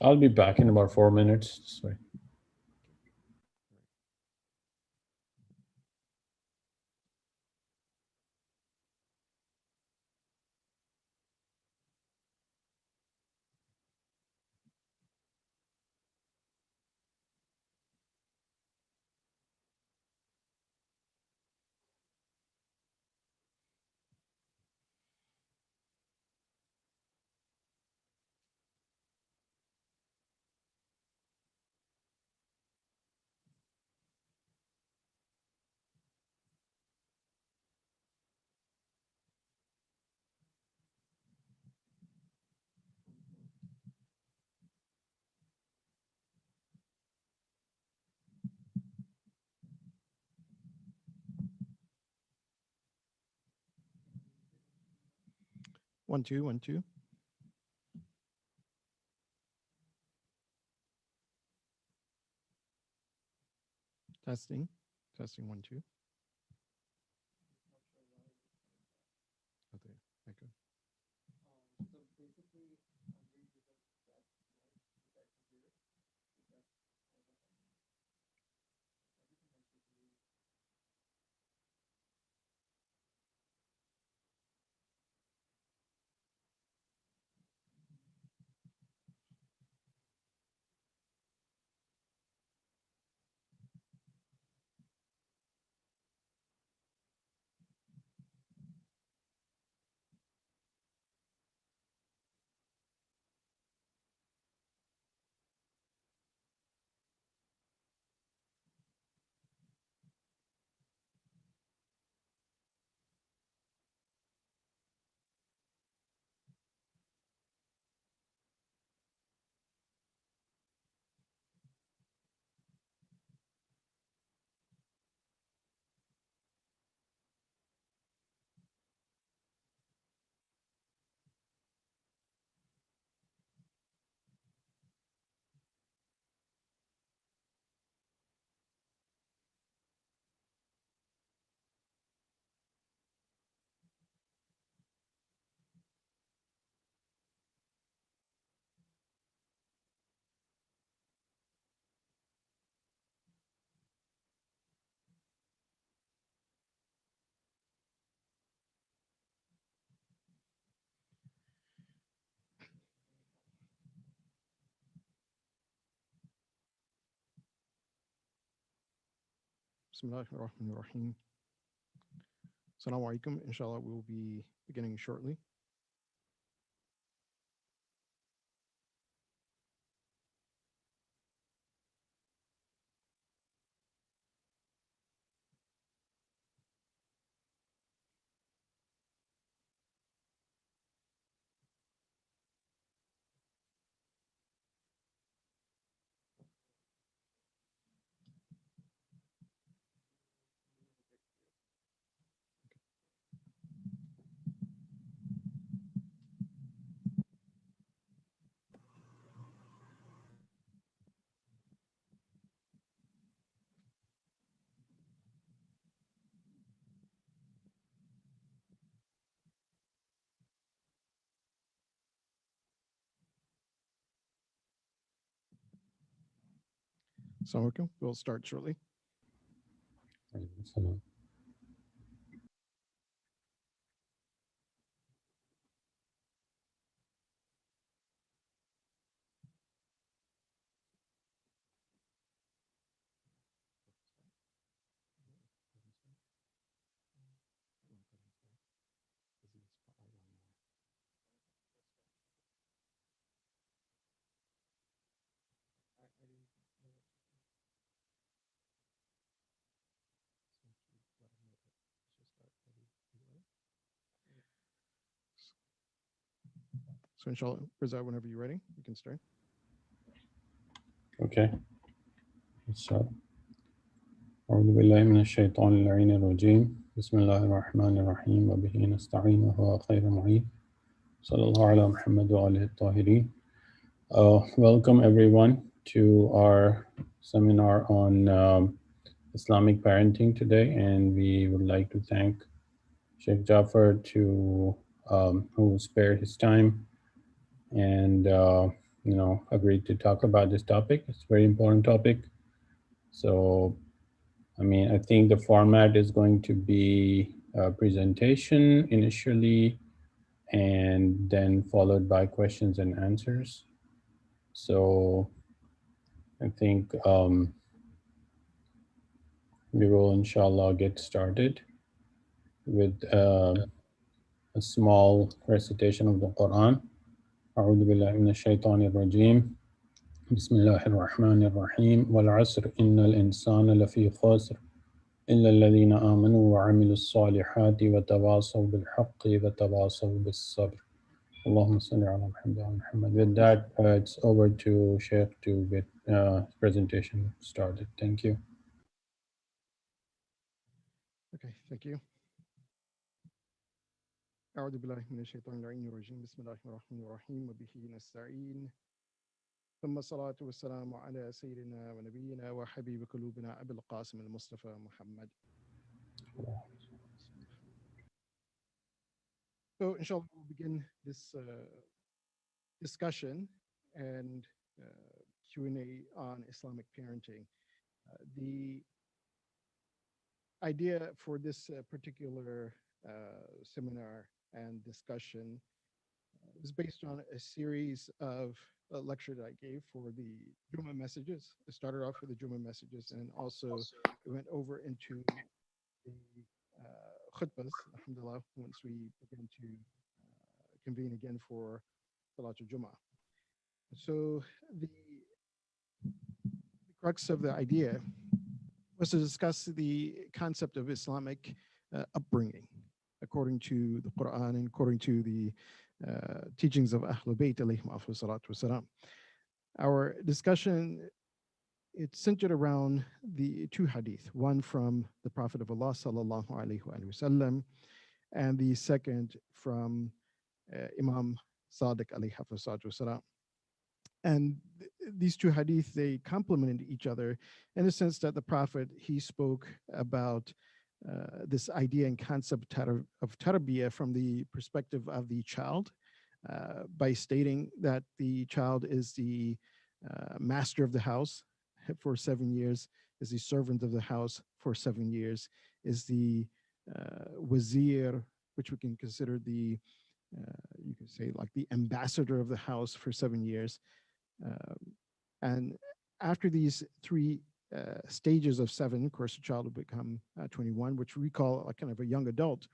I'll be back in about 4 minutes. Sorry. One, two, 1, 2. Testing. Testing 1, 2. Okay. Echo. Bismillahirrahmanirrahim. Assalamu alaikum. Inshallah, we will be beginning shortly. Assalamu alaikum. We'll start shortly. Salam. So inshallah, Rizal, whenever you're ready, you can start. Okay. So, أعوذ بالله من الشيطان اللعين الرجيم بسم الله الرحمن الرحيم وبه نستعين وهو خير معين صلى الله على محمد وآله الطاهرين. Welcome everyone to our seminar on Islamic parenting today, and we would like to thank Sheikh Jafar who spared his time and agreed to talk about this topic. It's a very important topic. So, I think the format is going to be a presentation initially and then followed by questions and answers. So, I think we will, inshallah, get started with a small recitation of the Quran. أعوذ بالله من الشيطان الرجيم. بسم الله الرحمن الرحيم. والعصر إن الإنسان لفي خسر إلا الذين آمنوا وعملوا الصالحات وتواصوا بالحق وتواصوا بالصبر. اللهم صل على محمد وعلى محمد. With that, it's over to Sheikh to get presentation started. Thank you. Okay, thank you. أعوذ بالله من الشيطان الرجيم بسم الله الرحمن الرحيم وبه نستعين ثم الصلاة والسلام على سيدنا ونبينا وحبيب قلوبنا أبي القاسم المصطفى محمد. So inshallah we'll begin this discussion and Q&A on Islamic parenting. The idea for this particular seminar and discussion is based on a series of a lecture that I gave for the Juma messages. I started off with the Juma messages and also we went over into the khutbahs, alhamdulillah, once we begin to convene again for Salatul Juma. So the crux of the idea was to discuss the concept of Islamic upbringing according to the Quran and according to the teachings of Ahlul Bayt alayhim salatu wasalam. Our discussion, it's centered around the two hadith, one from the Prophet of Allah sallallahu alaihi wasallam, and the second from Imam Sadiq alayhi salatu wasalam. And these two hadith, they complemented each other in the sense that the Prophet, he spoke about this idea and concept of tarbiyah from the perspective of the child by stating that the child is the master of the house for 7 years, is the servant of the house for 7 years, is the wazir, which we can consider the, you could say like the ambassador of the house for 7 years. And after these three stages of 7, of course, the child will become 21, which we call a kind of a young adult.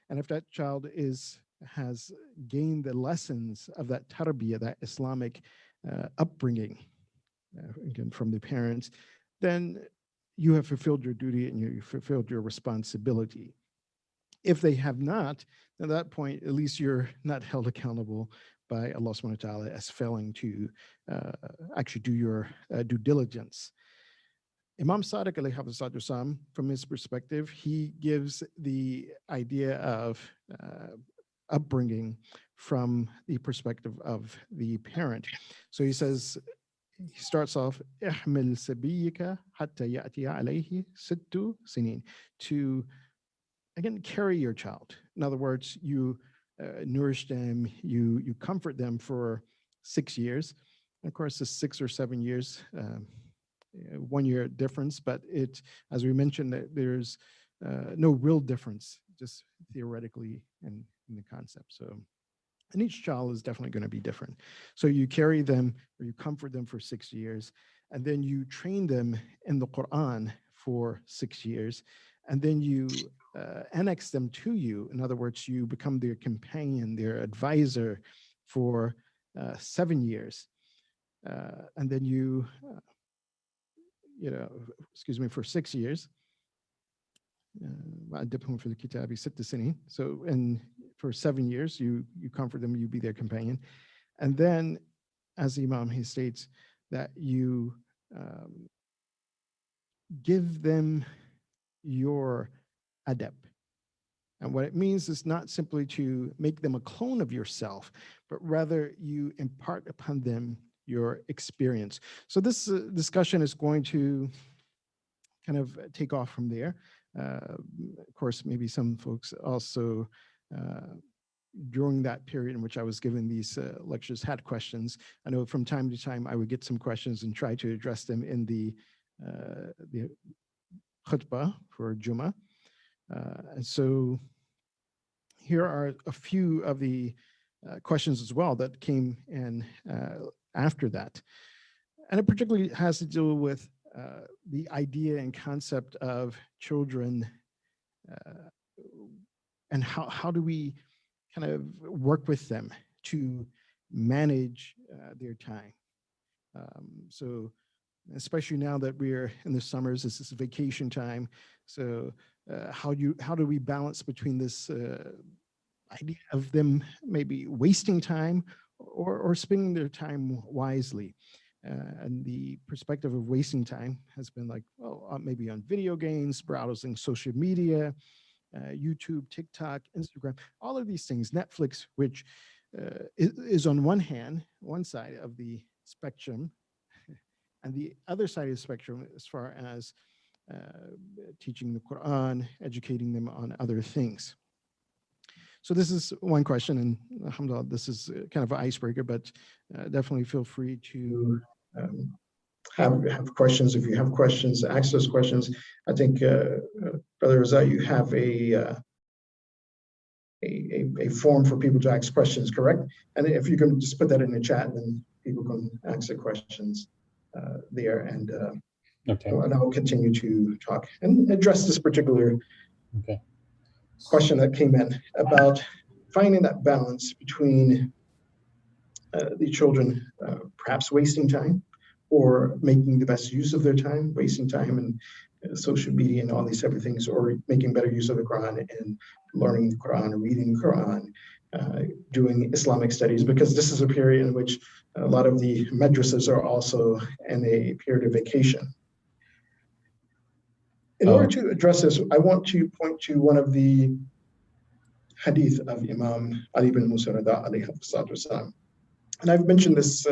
And if that child has gained the lessons of that tarbiyah, that Islamic upbringing, again from the parents, then you have fulfilled your duty and you fulfilled your responsibility. If they have not, at that point, at least you're not held accountable by Allah subhanahu wa ta'ala as failing to actually do your due diligence. Imam Sadiq alayhi wasallam, from his perspective, he gives the idea of upbringing from the perspective of the parent. So he says, he starts off, احمل سبيك حتى يأتي عليه 6 سنين, to again carry your child. In other words, you nourish them, you comfort them for 6 years. And of course, it's 6 or 7 years, 1 year difference, but it, as we mentioned, that there's no real difference, just theoretically in the concept. So, and each child is definitely going to be different. So you carry them or you comfort them for 6 years, and then you train them in the Quran for 6 years, and then you annex them to you. In other words, you become their companion, their advisor for 7 years. And then you, for 6 years. So, and for 7 years, you comfort them, you be their companion. And then, as Imam, he states that you give them your adab. And what it means is not simply to make them a clone of yourself, but rather you impart upon them your experience. So this discussion is going to kind of take off from there. Of course, maybe some folks also, during that period in which I was giving these lectures had questions. I know from time to time I would get some questions and try to address them in the khutbah for Jummah. And so here are a few of the questions as well that came in after that. And it particularly has to do with the idea and concept of children and how do we kind of work with them to manage their time. So especially now that we're in the summers, this is vacation time. So how do we balance between this idea of them maybe wasting time or spending their time wisely? And the perspective of wasting time has been like, well, maybe on video games, browsing social media, YouTube, TikTok, Instagram, all of these things, Netflix, which is on one hand, one side of the spectrum, and the other side of the spectrum as far as teaching the Quran, educating them on other things. So this is one question, and alhamdulillah, this is kind of an icebreaker, but definitely feel free to have questions. If you have questions, ask those questions. I think, Brother Raza, you have a form for people to ask questions, correct? And if you can just put that in the chat, then people can ask their questions there, and okay. and I will continue to talk and address this particular question that came in about finding that balance between the children perhaps wasting time or making the best use of their time, wasting time and social media and all these type of things, or making better use of the Quran and learning the Quran and reading the Quran, doing Islamic studies, because this is a period in which a lot of the madrasas are also in a period of vacation. In order to address this, I want to point to one of the hadith of Imam Ali bin Musa Rida alayhi salatu wasalam. And I've mentioned this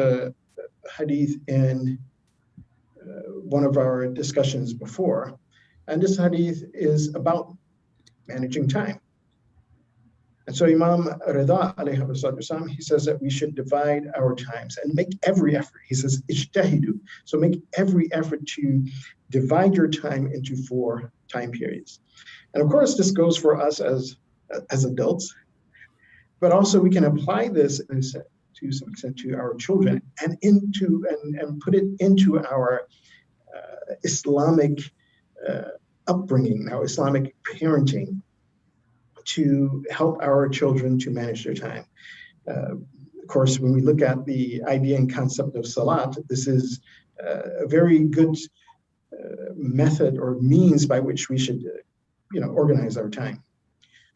hadith in one of our discussions before. And this hadith is about managing time. And so Imam Rida alayhi salatu wasalam, he says that we should divide our times and make every effort. He says, ijtahidu. So make every effort to divide your time into 4 time periods. And of course, this goes for us as adults, but also we can apply this to some extent to our children and put it into our Islamic upbringing, our Islamic parenting, to help our children to manage their time. Of course, when we look at the idea and concept of salat, this is a very good method or means by which we should, organize our time.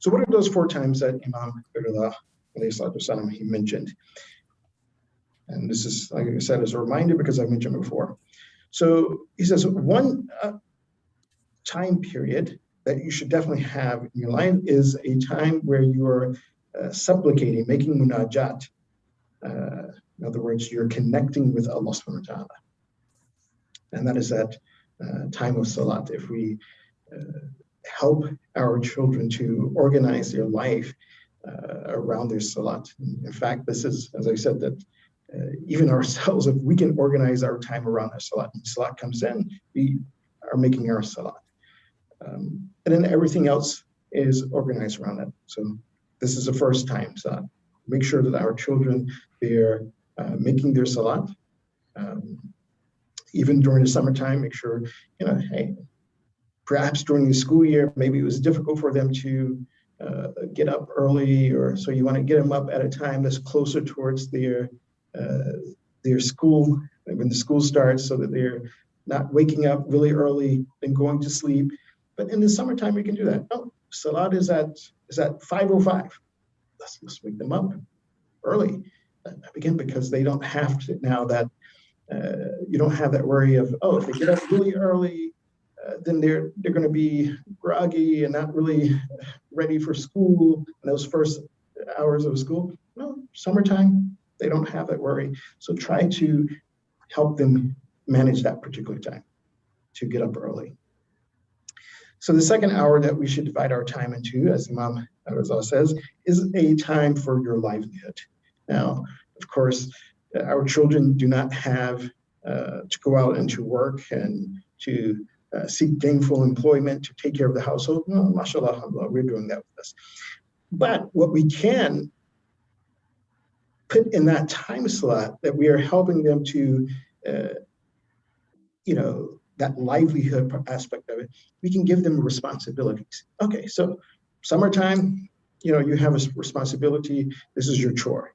So what are those 4 times that Imam Rida alayhi salatu wasalam he mentioned? And this is, like I said, as a reminder because I mentioned it before. So he says one time period that you should definitely have in your life is a time where you are supplicating, making munajat. In other words, you're connecting with Allah subhanahu wa ta'ala. And that is that time of salat. If we help our children to organize their life around their salat. In fact, this is, as I said, that even ourselves, if we can organize our time around our salat, when salat comes in, we are making our salat. And then everything else is organized around that. So this is the first time salat. Make sure that our children, they're making their salat. Even during the summertime, make sure, hey, perhaps during the school year, maybe it was difficult for them to get up early, or so you want to get them up at a time that's closer towards their school, when the school starts, so that they're not waking up really early and going to sleep. But in the summertime, we can do that. Oh, salat is at 5:05. Let's wake them up early. Again, because they don't have to now that you don't have that worry of, if they get up really early, then they're going to be groggy and not really ready for school in those first hours of school. No, summertime, they don't have that worry. So try to help them manage that particular time to get up early. So the second hour that we should divide our time into, as Imam Rizal says, is a time for your livelihood. Now, of course, our children do not have to go out into work and to seek gainful employment to take care of the household. No, mashallah, alhamdulillah, we're doing that with us. But what we can put in that time slot that we are helping them to, that livelihood aspect of it, we can give them responsibilities. Okay, so summertime, you have a responsibility. This is your chore.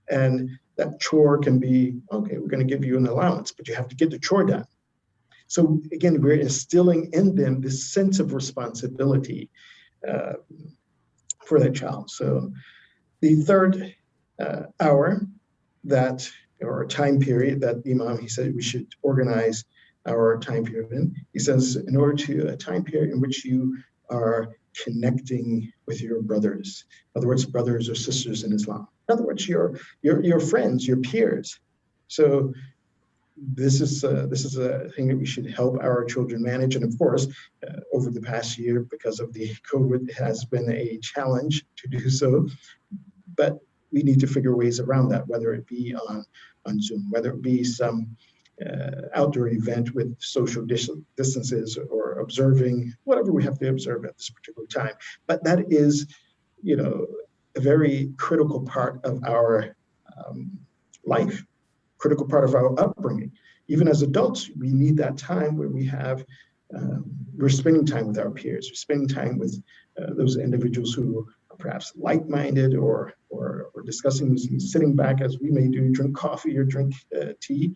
And that chore can be, okay, we're going to give you an allowance, but you have to get the chore done. So again, we're instilling in them this sense of responsibility for that child. So the third hour that, or time period that the Imam, he said we should organize our time period in. He says, in order to a time period in which you are connecting with your brothers, in other words, brothers or sisters in Islam. In other words, your friends, your peers. So this is a thing that we should help our children manage. And of course, over the past year, because of the COVID, it has been a challenge to do so. But we need to figure ways around that, whether it be on Zoom, whether it be some outdoor event with social distances or observing whatever we have to observe at this particular time. But that is, a very critical part of our life, critical part of our upbringing. Even as adults, we need that time where we're spending time with our peers, we're spending time with those individuals who are perhaps like-minded or discussing, sitting back as we may do, drink coffee or drink tea.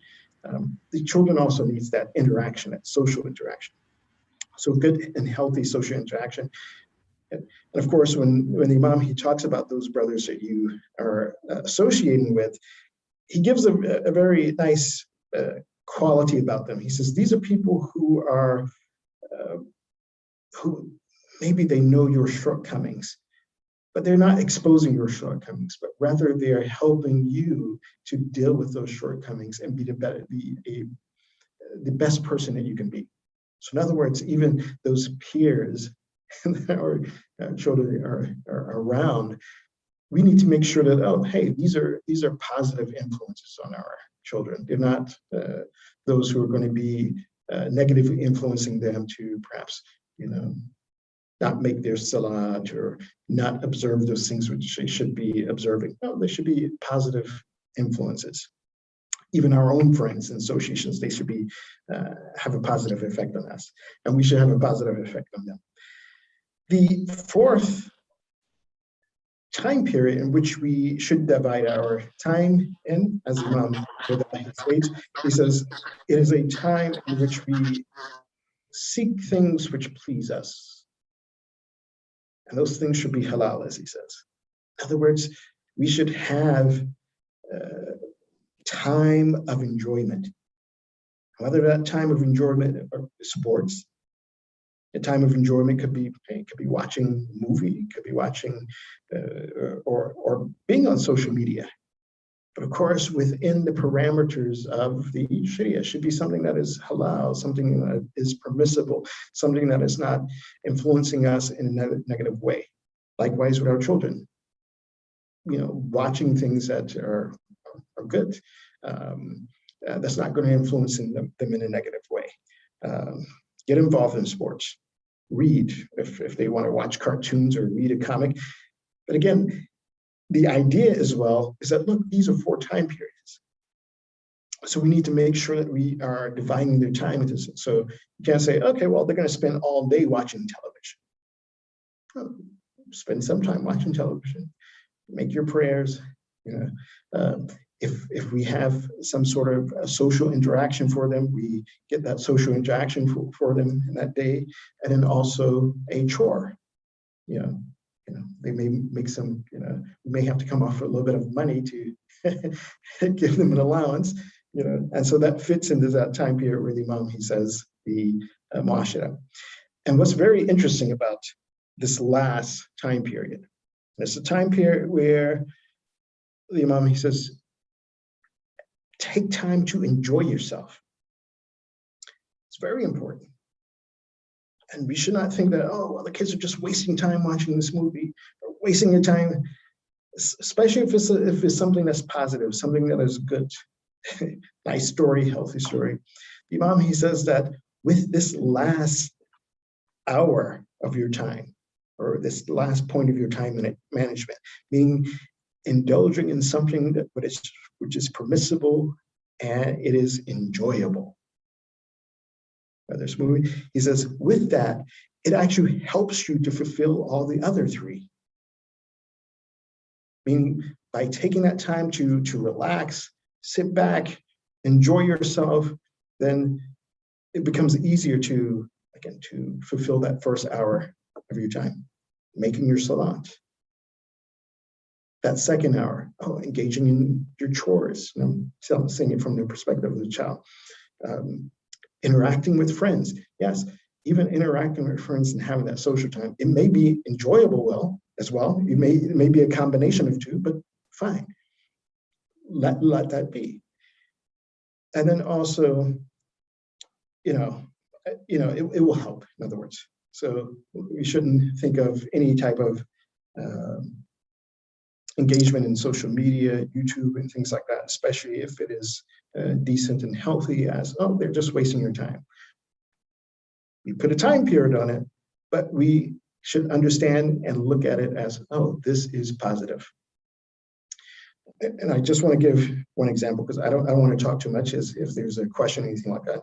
The children also needs that interaction, that social interaction. So good and healthy social interaction. And of course, when the Imam, he talks about those brothers that you are associating with, he gives a very nice quality about them. He says, these are people who maybe they know your shortcomings, but they're not exposing your shortcomings, but rather they are helping you to deal with those shortcomings and be the best person that you can be. So in other words, even those peers that our children are around, we need to make sure that, oh, hey, these are positive influences on our children. They're not those who are going to be negatively influencing them to perhaps, not make their salat or not observe those things which they should be observing. No, they should be positive influences. Even our own friends and associations, they should be have a positive effect on us, and we should have a positive effect on them. The fourth time period in which we should divide our time in, as Imam states, he says, it is a time in which we seek things which please us. And those things should be halal, as he says. In other words, we should have time of enjoyment. Whether that time of enjoyment are sports, a time of enjoyment could be watching a movie, could be watching or being on social media. But of course, within the parameters of the Sharia, should be something that is halal, something that is permissible, something that is not influencing us in a negative way. Likewise with our children, watching things that are good. That's not going to influence them in a negative way. Get involved in sports. Read if they want to watch cartoons or read a comic. But again, the idea as well is that, look, these are 4 time periods. So we need to make sure that we are dividing their time into. So you can't say, okay, well, they're going to spend all day watching television. Well, spend some time watching television. Make your prayers. If we have some sort of a social interaction for them, we get that social interaction for them in that day, and then also a chore. They may make some, we may have to come off a little bit of money to give them an allowance, and so that fits into that time period where the Imam, he says, the muashara. And what's very interesting about this last time period, it's a time period where the Imam, he says, take time to enjoy yourself. It's very important. And we should not think that, oh, well, the kids are just wasting time watching this movie, or wasting their time, especially if it's something that's positive, something that is good, nice story, healthy story. The Imam, he says that with this last hour of your time, or this last point of your time in management, meaning indulging in something that which is permissible and it is enjoyable. This movie, he says, with that, it actually helps you to fulfill all the other three. Meaning, by taking that time to relax, sit back, enjoy yourself, then it becomes easier to, again, to fulfill that first hour of your time, making your salat. That second hour, engaging in your chores. And I'm saying it from the perspective of the child. Interacting with friends. Yes, even interacting with friends and having that social time. It may be enjoyable as well. It may be a combination of two, but fine. Let that be. And then also, it will help, in other words. So we shouldn't think of any type of engagement in social media, YouTube, and things like that, especially if it is decent and healthy, as, oh, they're just wasting your time. We put a time period on it, but we should understand and look at it as, oh, this is positive. And I just want to give one example, because I don't want to talk too much as if there's a question or anything like that.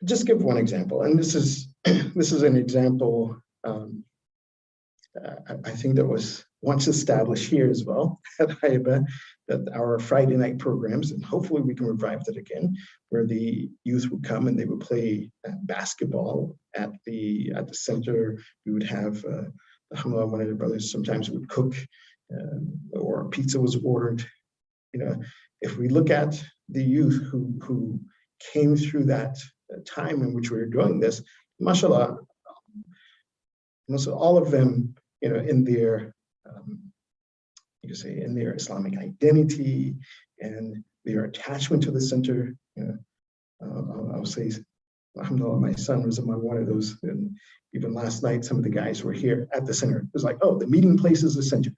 Just give one example, and this is an example I think that was once established here as well at IABA, that our Friday night programs, and hopefully we can revive that again, where the youth would come and they would play basketball at the center. We would have one of the brothers sometimes would cook, or pizza was ordered. If we look at the youth who came through that time in which we were doing this, mashallah, most all of them, in their in their Islamic identity and their attachment to the center. I'll say, alhamdulillah, my son was among one of those. And even last night, some of the guys were here at the center. It was like, oh, the meeting place is the center.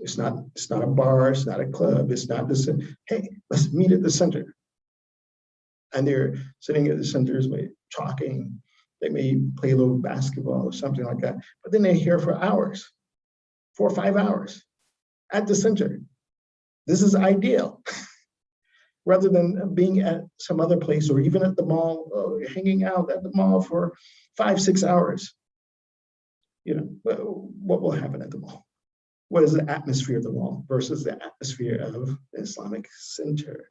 It's not a bar, it's not a club, it's not this. Hey, let's meet at the center. And they're sitting at the centers, talking. They may play a little basketball or something like that, but then they're here for hours, 4 or 5 hours at the center. This is ideal. Rather than being at some other place or even at the mall, hanging out at the mall for 5, 6 hours. What will happen at the mall? What is the atmosphere of the mall versus the atmosphere of the Islamic center?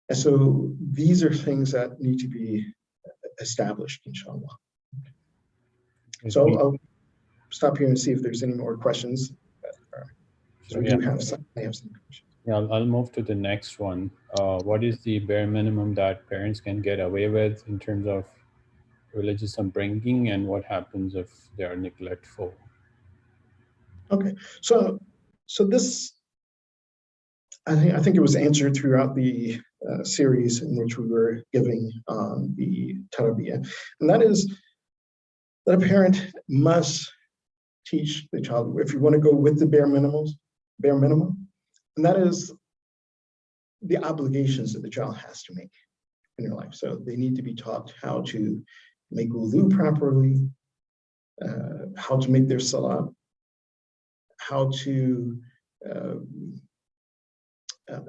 And so these are things that need to be established, inshallah. So I'll stop here and see if there's any more questions. So I have some questions. Yeah, I'll move to the next one. What is the bare minimum that parents can get away with in terms of religious upbringing, and what happens if they are neglectful? Okay, so this, I think it was answered throughout the series in which we were giving the tarbiyah, and that is that a parent must teach the child, if you want to go with the bare minimum, and that is the obligations that the child has to make in their life. So they need to be taught how to make wudu properly, how to make their salah, how to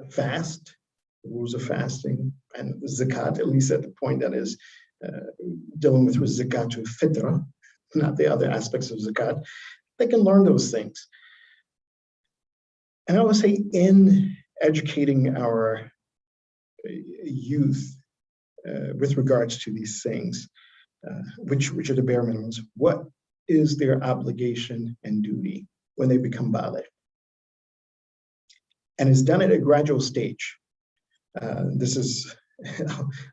fast, the rules of fasting, and zakat, at least at the point that is dealing with zakatul fitra, not the other aspects of zakat. They can learn those things. And I would say in educating our youth with regards to these things, which are the bare minimums, what is their obligation and duty when they become baligh? And it's done at a gradual stage. This is,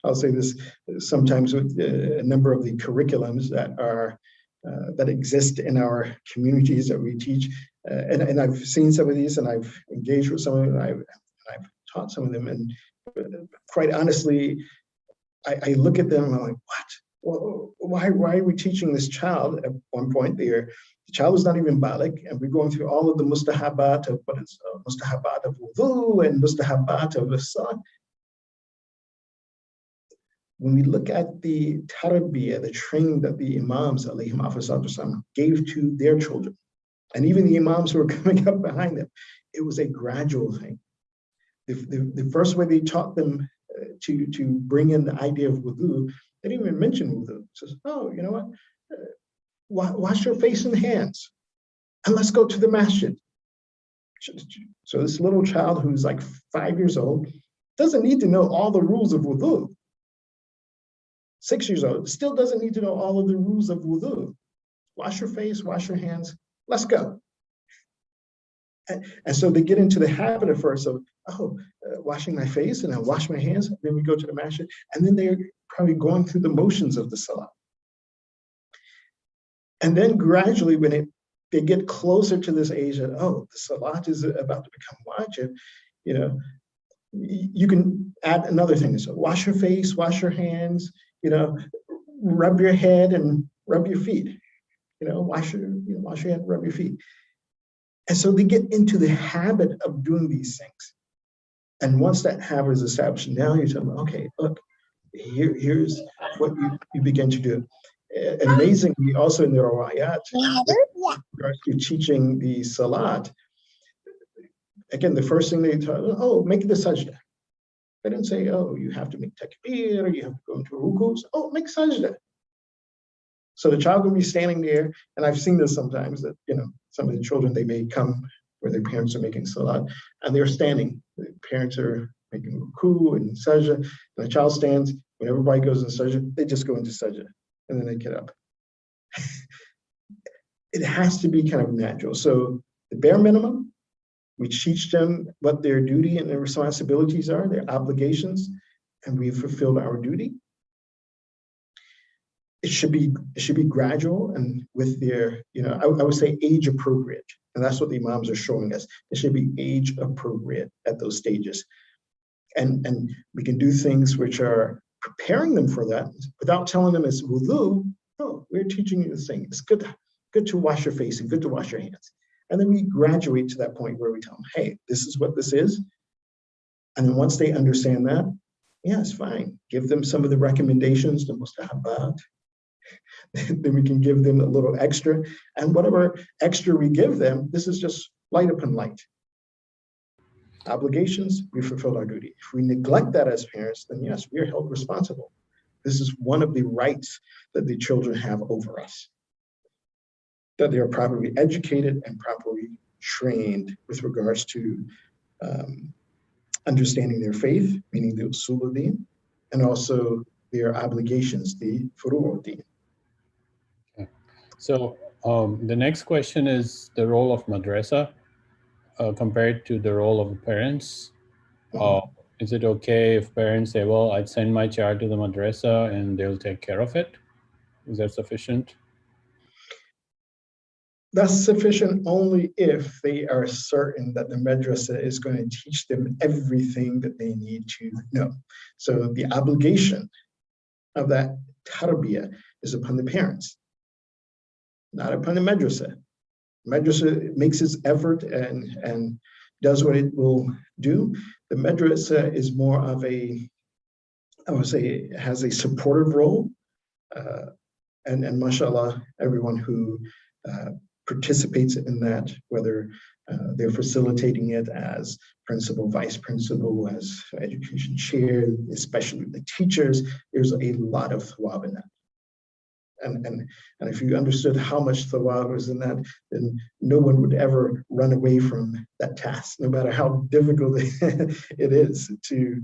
I'll say this, sometimes with a number of the curriculums that are that exist in our communities that we teach, and I've seen some of these, and I've engaged with some of them, and I've taught some of them, and quite honestly, I look at them and I'm like, what? well, why are we teaching this child? At one point, the child is not even baligh, and we're going through all of the mustahabat of what is mustahabat of wudu and mustahabat of the salah. When we look at the tarbiyah, the training that the imams alayhim gave to their children, and even the imams who were coming up behind them, it was a gradual thing. The first way they taught them to bring in the idea of wudu, they didn't even mention wudu. It says, oh, you know what? Wash your face and hands, and let's go to the masjid. So this little child who's like 5 years old doesn't need to know all the rules of wudu. 6 years old still doesn't need to know all of the rules of wudu. Wash your face, wash your hands, let's go. And so they get into the habit at first of, washing my face, and I wash my hands, and then we go to the masjid, and then they're probably going through the motions of the salah. And then gradually, when they get closer to this age that, the salat is about to become wajib, you can add another thing. So wash your face, wash your hands, rub your head and rub your feet. Wash your head, rub your feet. And so they get into the habit of doing these things. And once that habit is established, now you tell them, okay, look, here's what you begin to do. Amazingly, also in the rawayat, with regards to teaching the salat, again, the first thing they taught, make the sajda. They didn't say, you have to make takbir, or you have to go into rukus. Make sajda. So the child will be standing there, and I've seen this sometimes that, some of the children, they may come where their parents are making salat, and they're standing. The parents are making ruku and sajda, and the child stands. When everybody goes in sajda, they just go into sajda, and then they get up. It has to be kind of natural. So the bare minimum, we teach them what their duty and their responsibilities are, their obligations, and we've fulfilled our duty. It should be gradual and with their, I would say age appropriate. And that's what the imams are showing us. It should be age appropriate at those stages. And we can do things which are preparing them for that without telling them it's wudu. No, we're teaching you this thing. It's good to wash your face and good to wash your hands. And then we graduate to that point where we tell them, hey, this is what this is. And then once they understand that, yeah, it's fine. Give them some of the recommendations, the mustahabat. Then we can give them a little extra. And whatever extra we give them, this is just light upon light. Obligations, we fulfilled our duty. If we neglect that as parents, then yes, we are held responsible. This is one of the rights that the children have over us, that they are properly educated and properly trained with regards to understanding their faith, meaning the usul al-din, and also their obligations, the furu' al-din. Okay. So the next question is the role of madrasa compared to the role of parents. Is it okay if parents say, well, I'd send my child to the madrasa and they'll take care of it? Is that sufficient? That's sufficient only if they are certain that the madrasa is going to teach them everything that they need to know. So the obligation of that tarbiyah is upon the parents, not upon the madrasa. Madrasa makes its effort and does what it will do. The madrasa is more of I would say, has a supportive role. And mashallah, everyone who participates in that, whether they're facilitating it as principal, vice principal, as education chair, especially the teachers, there's a lot of thawab in that. And if you understood how much thawab is in that, then no one would ever run away from that task, no matter how difficult it is to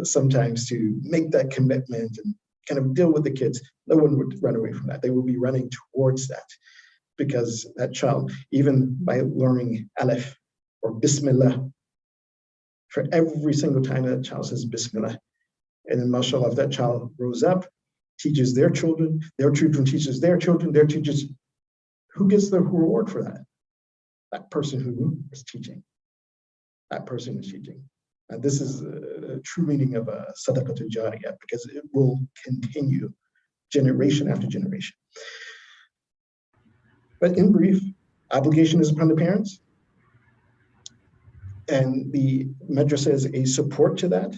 sometimes to make that commitment and kind of deal with the kids. No one would run away from that. They would be running towards that, because that child, even by learning Aleph or Bismillah, for every single time that child says Bismillah, and then mashallah, if that child grows up, teaches their children teaches their children, their teachers, who gets the reward for that? That person who is teaching. That person is teaching. And this is a true meaning of a sadaqatul jariyah, because it will continue generation after generation. But in brief, obligation is upon the parents, and the madrasa is a support to that.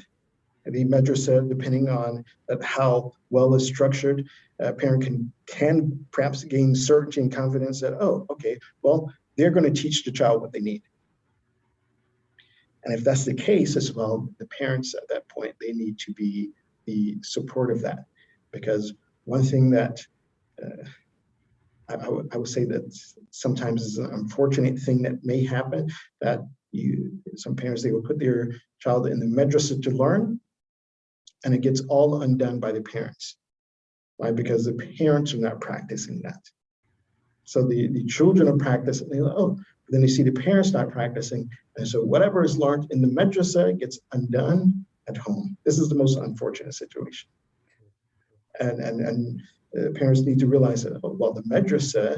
The madrasa, depending on how well it's structured, a parent can perhaps gain certainty and confidence that, oh, okay, well, they're going to teach the child what they need. And if that's the case as well, the parents at that point, they need to be the support of that. Because one thing that I would say that sometimes is an unfortunate thing that may happen, that some parents, they will put their child in the madrasa to learn, and it gets all undone by the parents. Why? Because the parents are not practicing that. So the children are practicing, they go, oh, but then they see the parents not practicing. And so whatever is learned in the madrasa gets undone at home. This is the most unfortunate situation. And parents need to realize that, well, the madrasa,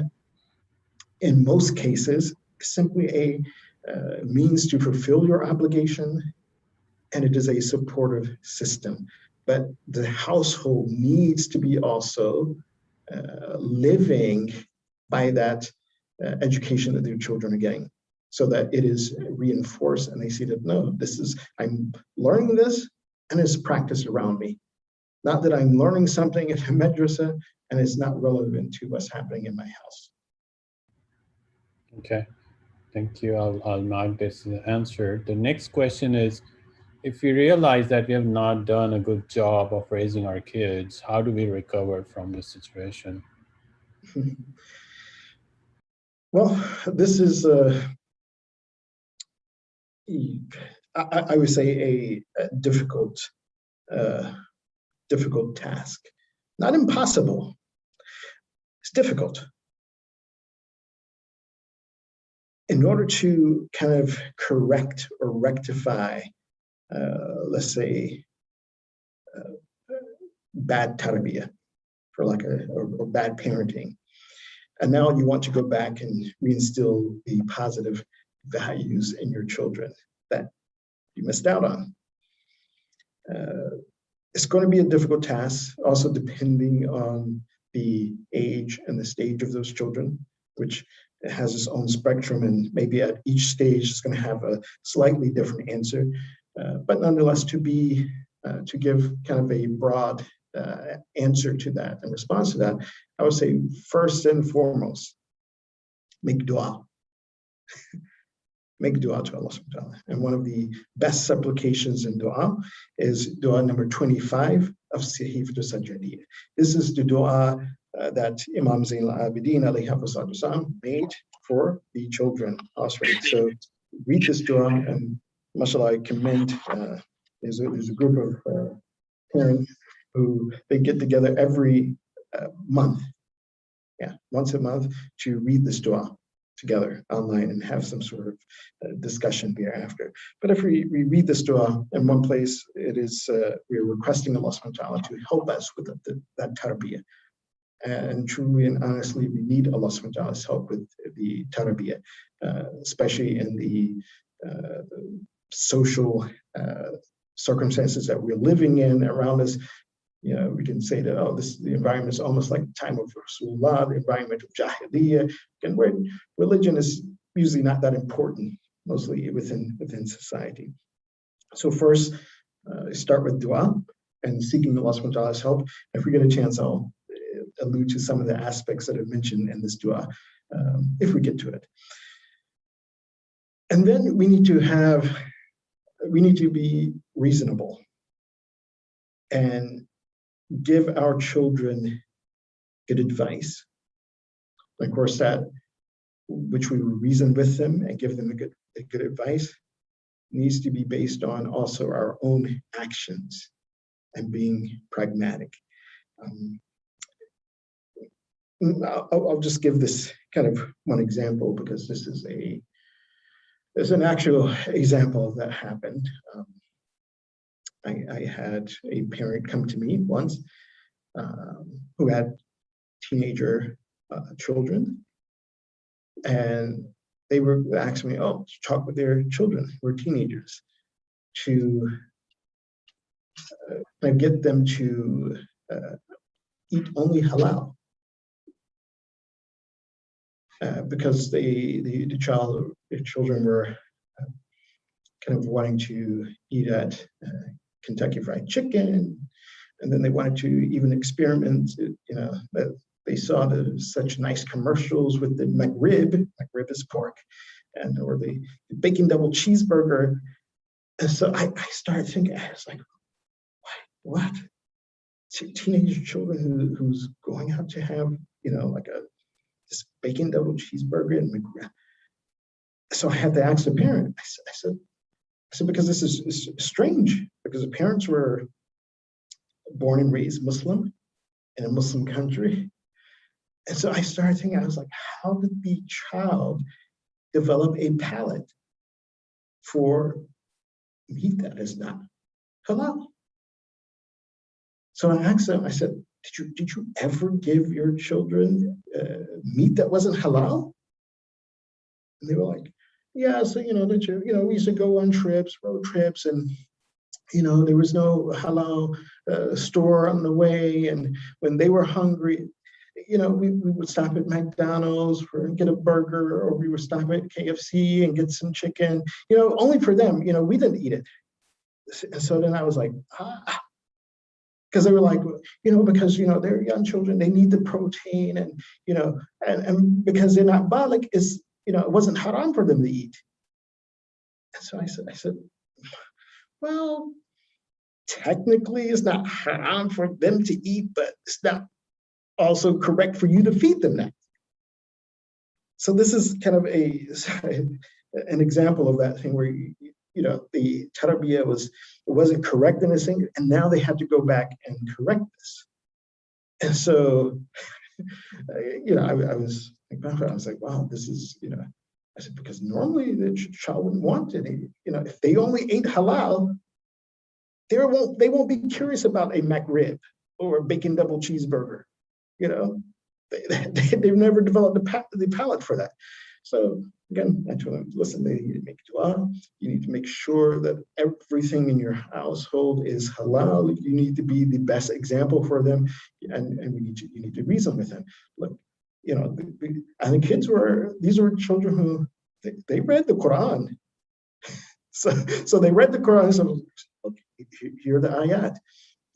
in most cases, is simply a means to fulfill your obligation, and it is a supportive system. But the household needs to be also living by that education that their children are getting, so that it is reinforced and they see that, no, I'm learning this and it's practiced around me. Not that I'm learning something in a madrasa and it's not relevant to what's happening in my house. Okay, thank you. I'll mark this answer. The next question is, if we realize that we have not done a good job of raising our kids, how do we recover from this situation? Well, this is, I would say, a difficult task. Not impossible, it's difficult. In order to kind of correct or rectify, let's say, bad tarbiyah, or bad parenting, and now you want to go back and reinstill the positive values in your children that you missed out on. It's going to be a difficult task, also depending on the age and the stage of those children, which has its own spectrum, and maybe at each stage it's going to have a slightly different answer. But nonetheless, to give kind of a broad answer to that and response to that, I would say first and foremost, make dua. Make dua to Allah subhanahu wa ta'ala. And one of the best supplications in dua is dua number 25 of Sahifatul Sajjadiyya. This is the dua that Imam Zain al-Abidin alayhi made for the children. So read this dua, and mashallah, I commend, there's a group of parents who they get together every month, once a month, to read this dua together online and have some sort of discussion thereafter. But if we read this dua in one place, it is we're requesting Allah subhanahu wa ta'ala to help us with that tarbiyah. And truly and honestly, we need Allah subhanahu wa ta'ala's help with the tarbiyah, especially in the social circumstances that we're living in around us. You know, we can say that, oh, the environment is almost like the time of Rasulullah, the environment of Jahiliyyah, and where religion is usually not that important, mostly within society. So first, start with dua and seeking Allah subhanahu wa ta'ala's help. If we get a chance, I'll allude to some of the aspects that are mentioned in this dua, if we get to it. And then we need to be reasonable and give our children good advice. Of course, that which we reason with them and give them a good advice needs to be based on also our own actions and being pragmatic. I'll just give this kind of one example, because this is an actual example that happened. I had a parent come to me once who had teenager children, and they were asking me, to talk with their children who were teenagers, to get them to eat only halal. Because the children were kind of wanting to eat at Kentucky Fried Chicken, and then they wanted to even experiment. That they saw such nice commercials with the McRib. McRib is pork, or the bacon double cheeseburger. And so I started thinking, I was like, what? Teenage children who's going out to have like this bacon double cheeseburger and McRib. So I had to ask the parent. I said, because this is strange, because the parents were born and raised Muslim in a Muslim country. And so I started thinking, I was like, how did the child develop a palate for meat that is not halal? So I asked them, I said, did you ever give your children meat that wasn't halal? And they were like, yeah, so, we used to go on trips, road trips, and, there was no halal store on the way. And when they were hungry, we would stop at McDonald's and get a burger, or we would stop at KFC and get some chicken, only for them, we didn't eat it. And so then I was like, because they were like, because, they're young children, they need the protein, and, and because they're not balik, it wasn't haram for them to eat. And so I said, well, technically it's not haram for them to eat, but it's not also correct for you to feed them that. So this is kind of an example of that thing where, the tarbiyah wasn't correct in this thing, and now they had to go back and correct this. And so, I was like, wow, this is, I said, because normally the child wouldn't want it. If they only ate halal, they won't be curious about a McRib or a bacon double cheeseburger. They've never developed the palate for that. So again, I told them, listen, they need to make dua. You need to make sure that everything in your household is halal. You need to be the best example for them, and you need to reason with them. Look, I think these were children who they read the Quran. So they read the Quran and said, okay, here are the ayat.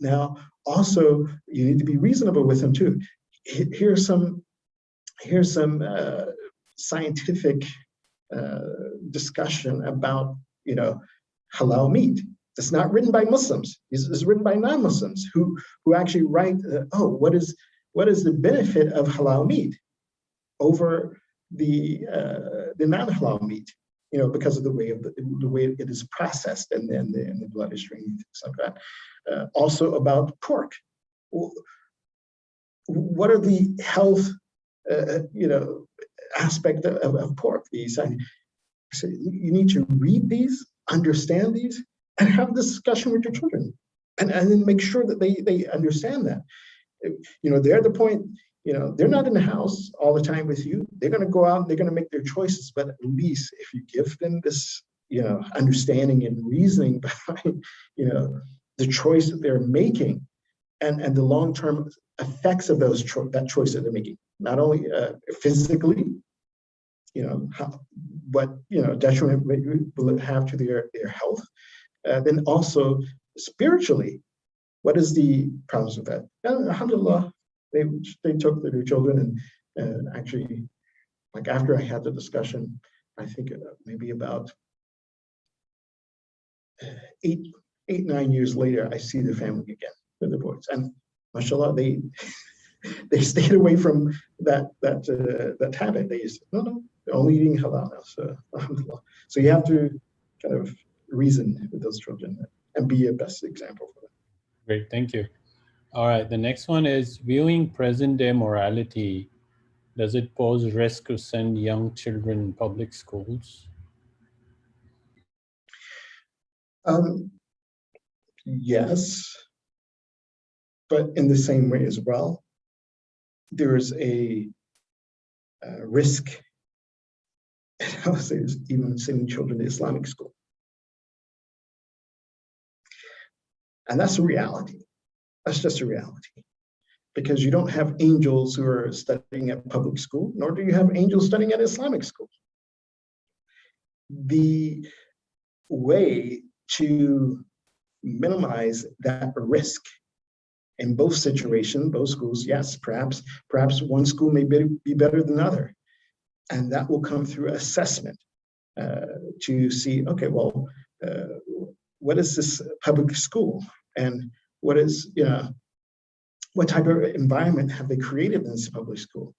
Now, also, you need to be reasonable with them too. Here's some scientific discussion about halal meat. It's not written by Muslims. It's written by non-Muslims who actually write, what is the benefit of halal meat over the non-halal meat? Because of the way it is processed, and then the blood is drained, things like that. Also about pork. What are the health, aspect of pork? So you need to read these, understand these, and have a discussion with your children, and then make sure that they understand that. They're at the point, they're not in the house all the time with you. They're going to go out and they're going to make their choices. But at least if you give them this, understanding and reasoning behind, the choice that they're making, and the long-term effects of that choice that they're making, not only physically, what detriment will it have to their health, then also spiritually, what is the problems with that? And alhamdulillah, they took their children, and actually, like after I had the discussion, I think maybe about 8-9 years later, I see the family again with the boys, and mashallah, they stayed away from that habit. They used to, no, they're only eating halal now. So alhamdulillah. So you have to kind of reason with those children and be a best example for them. Great, thank you. All right, the next one is viewing present-day morality. Does it pose risk to send young children in public schools? Yes, but in the same way as well, there's a risk, and I would say even sending children to Islamic school. And that's a reality. That's just a reality. because you don't have angels who are studying at public school, nor do you have angels studying at Islamic school. The way to minimize that risk in both situations, both schools, yes, perhaps one school may be better than other. And that will come through assessment to see, okay, well, what is this public school? And what is, what type of environment have they created in this public school?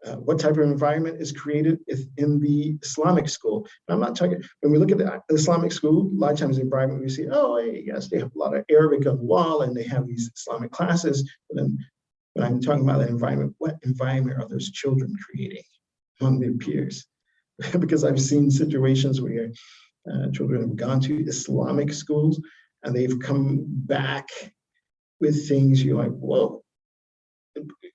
What type of environment is created in the Islamic school? And I'm not talking, when we look at the Islamic school, a lot of times the environment we see, oh, yes, they have a lot of Arabic on the wall and they have these Islamic classes. But then when I'm talking about that environment, what environment are those children creating among their peers? Because I've seen situations where children have gone to Islamic schools and they've come back with things you're like, whoa,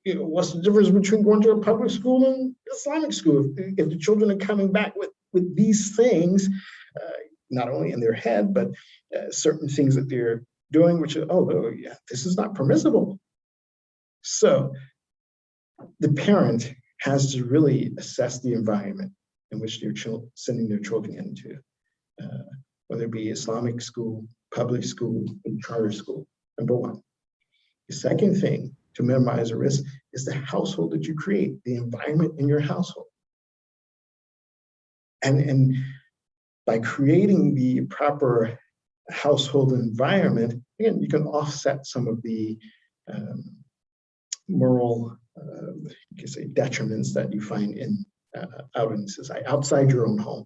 what's the difference between going to a public school and Islamic school? If the children are coming back with these things, not only in their head, but certain things that they're doing, which are, oh yeah, this is not permissible. So the parent has to really assess the environment in which they're sending their children into, whether it be Islamic school, public school, and charter school, number one. The second thing to minimize the risk is the household that you create, the environment in your household. And by creating the proper household environment, again, you can offset some of the moral, you can say, detriments that you find in out in society, outside your own home,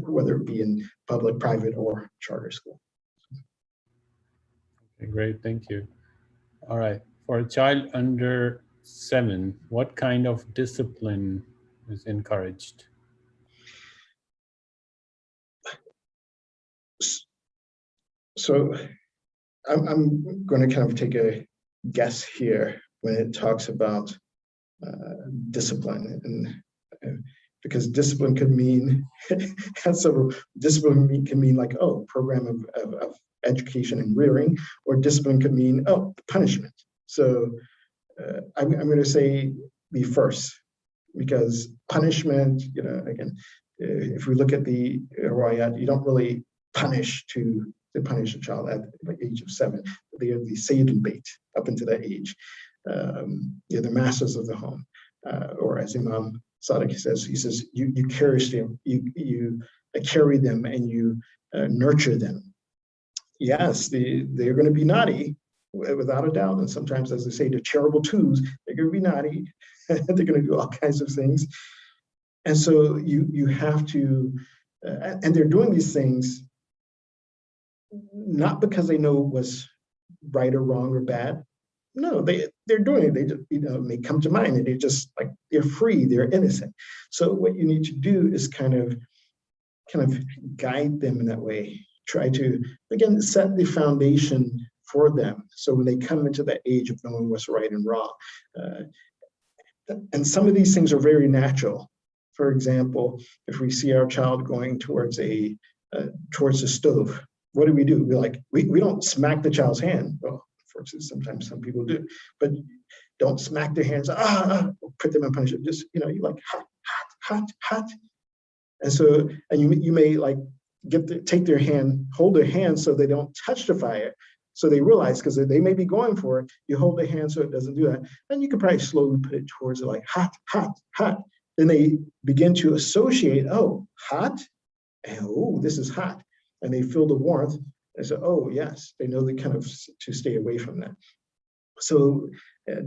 whether it be in public, private, or charter school. Okay, great, thank you. All right, for a child under 7, what kind of discipline is encouraged? So I'm going to kind of take a guess here when it talks about discipline, and because discipline could mean several. Discipline can mean like, oh, program of education and rearing, or discipline could mean, oh, punishment. So I'm going to say the first, because punishment, again, if we look at the riwayat, you don't really punish to punish a child at the age of 7. They are the Sayyidul Bayt up into that age. They're the masters of the home, or as Imam Sadiq says, he says, you cherish them, you carry them, and you nurture them. Yes, they're going to be naughty, without a doubt. And sometimes, as they say, the terrible twos, they're going to be naughty. They're going to do all kinds of things. And so you have to, and they're doing these things not because they know what's right or wrong or bad. No, they're doing it. They just, may come to mind, and they're just like, they're free, they're innocent. So what you need to do is kind of guide them in that way. Try to, again, set the foundation for them. So when they come into that age of knowing what's right and wrong, and some of these things are very natural. For example, if we see our child going towards the stove, what do? We don't smack the child's hand. Well, unfortunately, sometimes some people do, but don't smack their hands, put them in punishment. Just, you like hot. And so, and you may like take their hand, hold their hand so they don't touch the fire. So they realize, because they may be going for it, you hold their hand so it doesn't do that. And you can probably slowly put it towards it, like hot. Then they begin to associate, oh, hot, and oh, this is hot. And they feel the warmth. And so, oh, yes, they know they kind of to stay away from that. So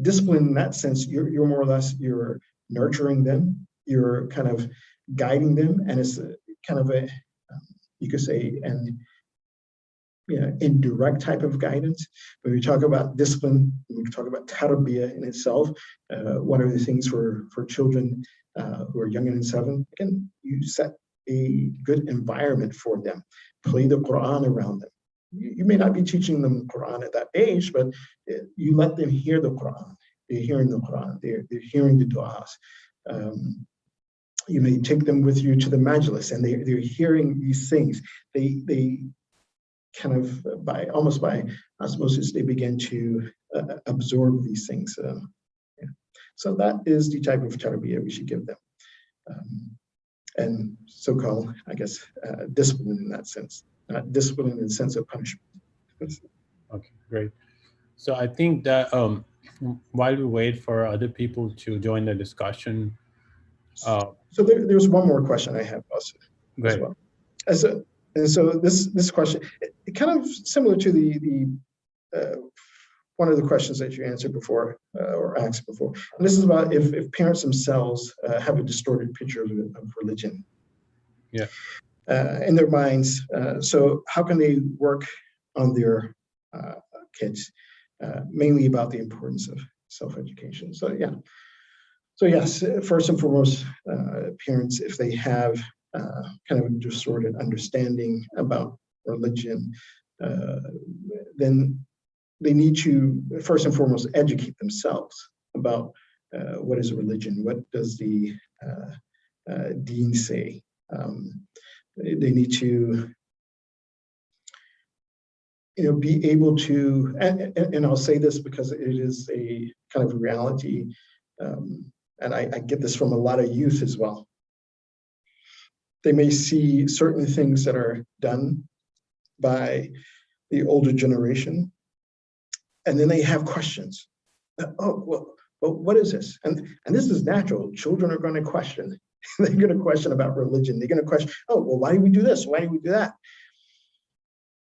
discipline in that sense, you're more or less, you're nurturing them, you're kind of guiding them, and it's kind of a, you could say, an indirect type of guidance. When we talk about discipline, we talk about tarbiyah in itself. One of the things for children who are younger than 7, again, you set a good environment for them. Play the Quran around them. You may not be teaching them Quran at that age, but you let them hear the Quran. They're hearing the Quran. They're hearing the du'as. You may take them with you to the majlis, and they're hearing these things. They kind of, by osmosis, they begin to absorb these things. Yeah. So that is the type of tarbiyah we should give them. And so-called, I guess, discipline in that sense, not discipline in the sense of punishment. Okay, great. So I think that while we wait for other people to join the discussion, so there's one more question I have also as well. And so this question, it kind of similar to the one of the questions that you answered before or asked before. And this is about if parents themselves have a distorted picture of religion. Yeah. In their minds. So how can they work on their kids, mainly about the importance of self-education? So yeah. So yes, first and foremost, parents, if they have kind of a distorted understanding about religion, then they need to first and foremost educate themselves about what is a religion, what does the deen say. They need to, be able to, and I'll say this because it is a kind of a reality, and I get this from a lot of youth as well. They may see certain things that are done by the older generation, and then they have questions. Oh, well, what is this? And this is natural. Children are going to question. They're going to question about religion. They're going to question, oh, well, why do we do this? Why do we do that?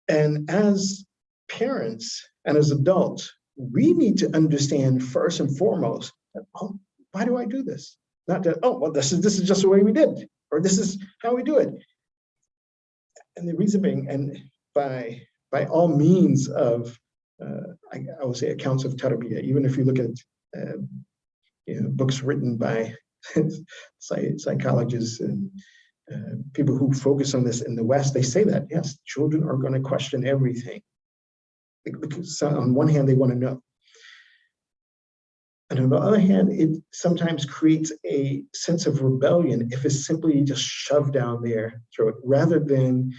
And as parents and as adults, we need to understand first and foremost that, oh, why do I do this? Not that, oh, well, this is just the way we did, or this is how we do it. And the reason being, and by all means of, I would say, accounts of tarbiyah, even if you look at books written by psychologists and people who focus on this in the West, they say that, yes, children are going to question everything. Because on one hand, they want to know. And on the other hand, it sometimes creates a sense of rebellion if it's simply just shoved down their throat, rather than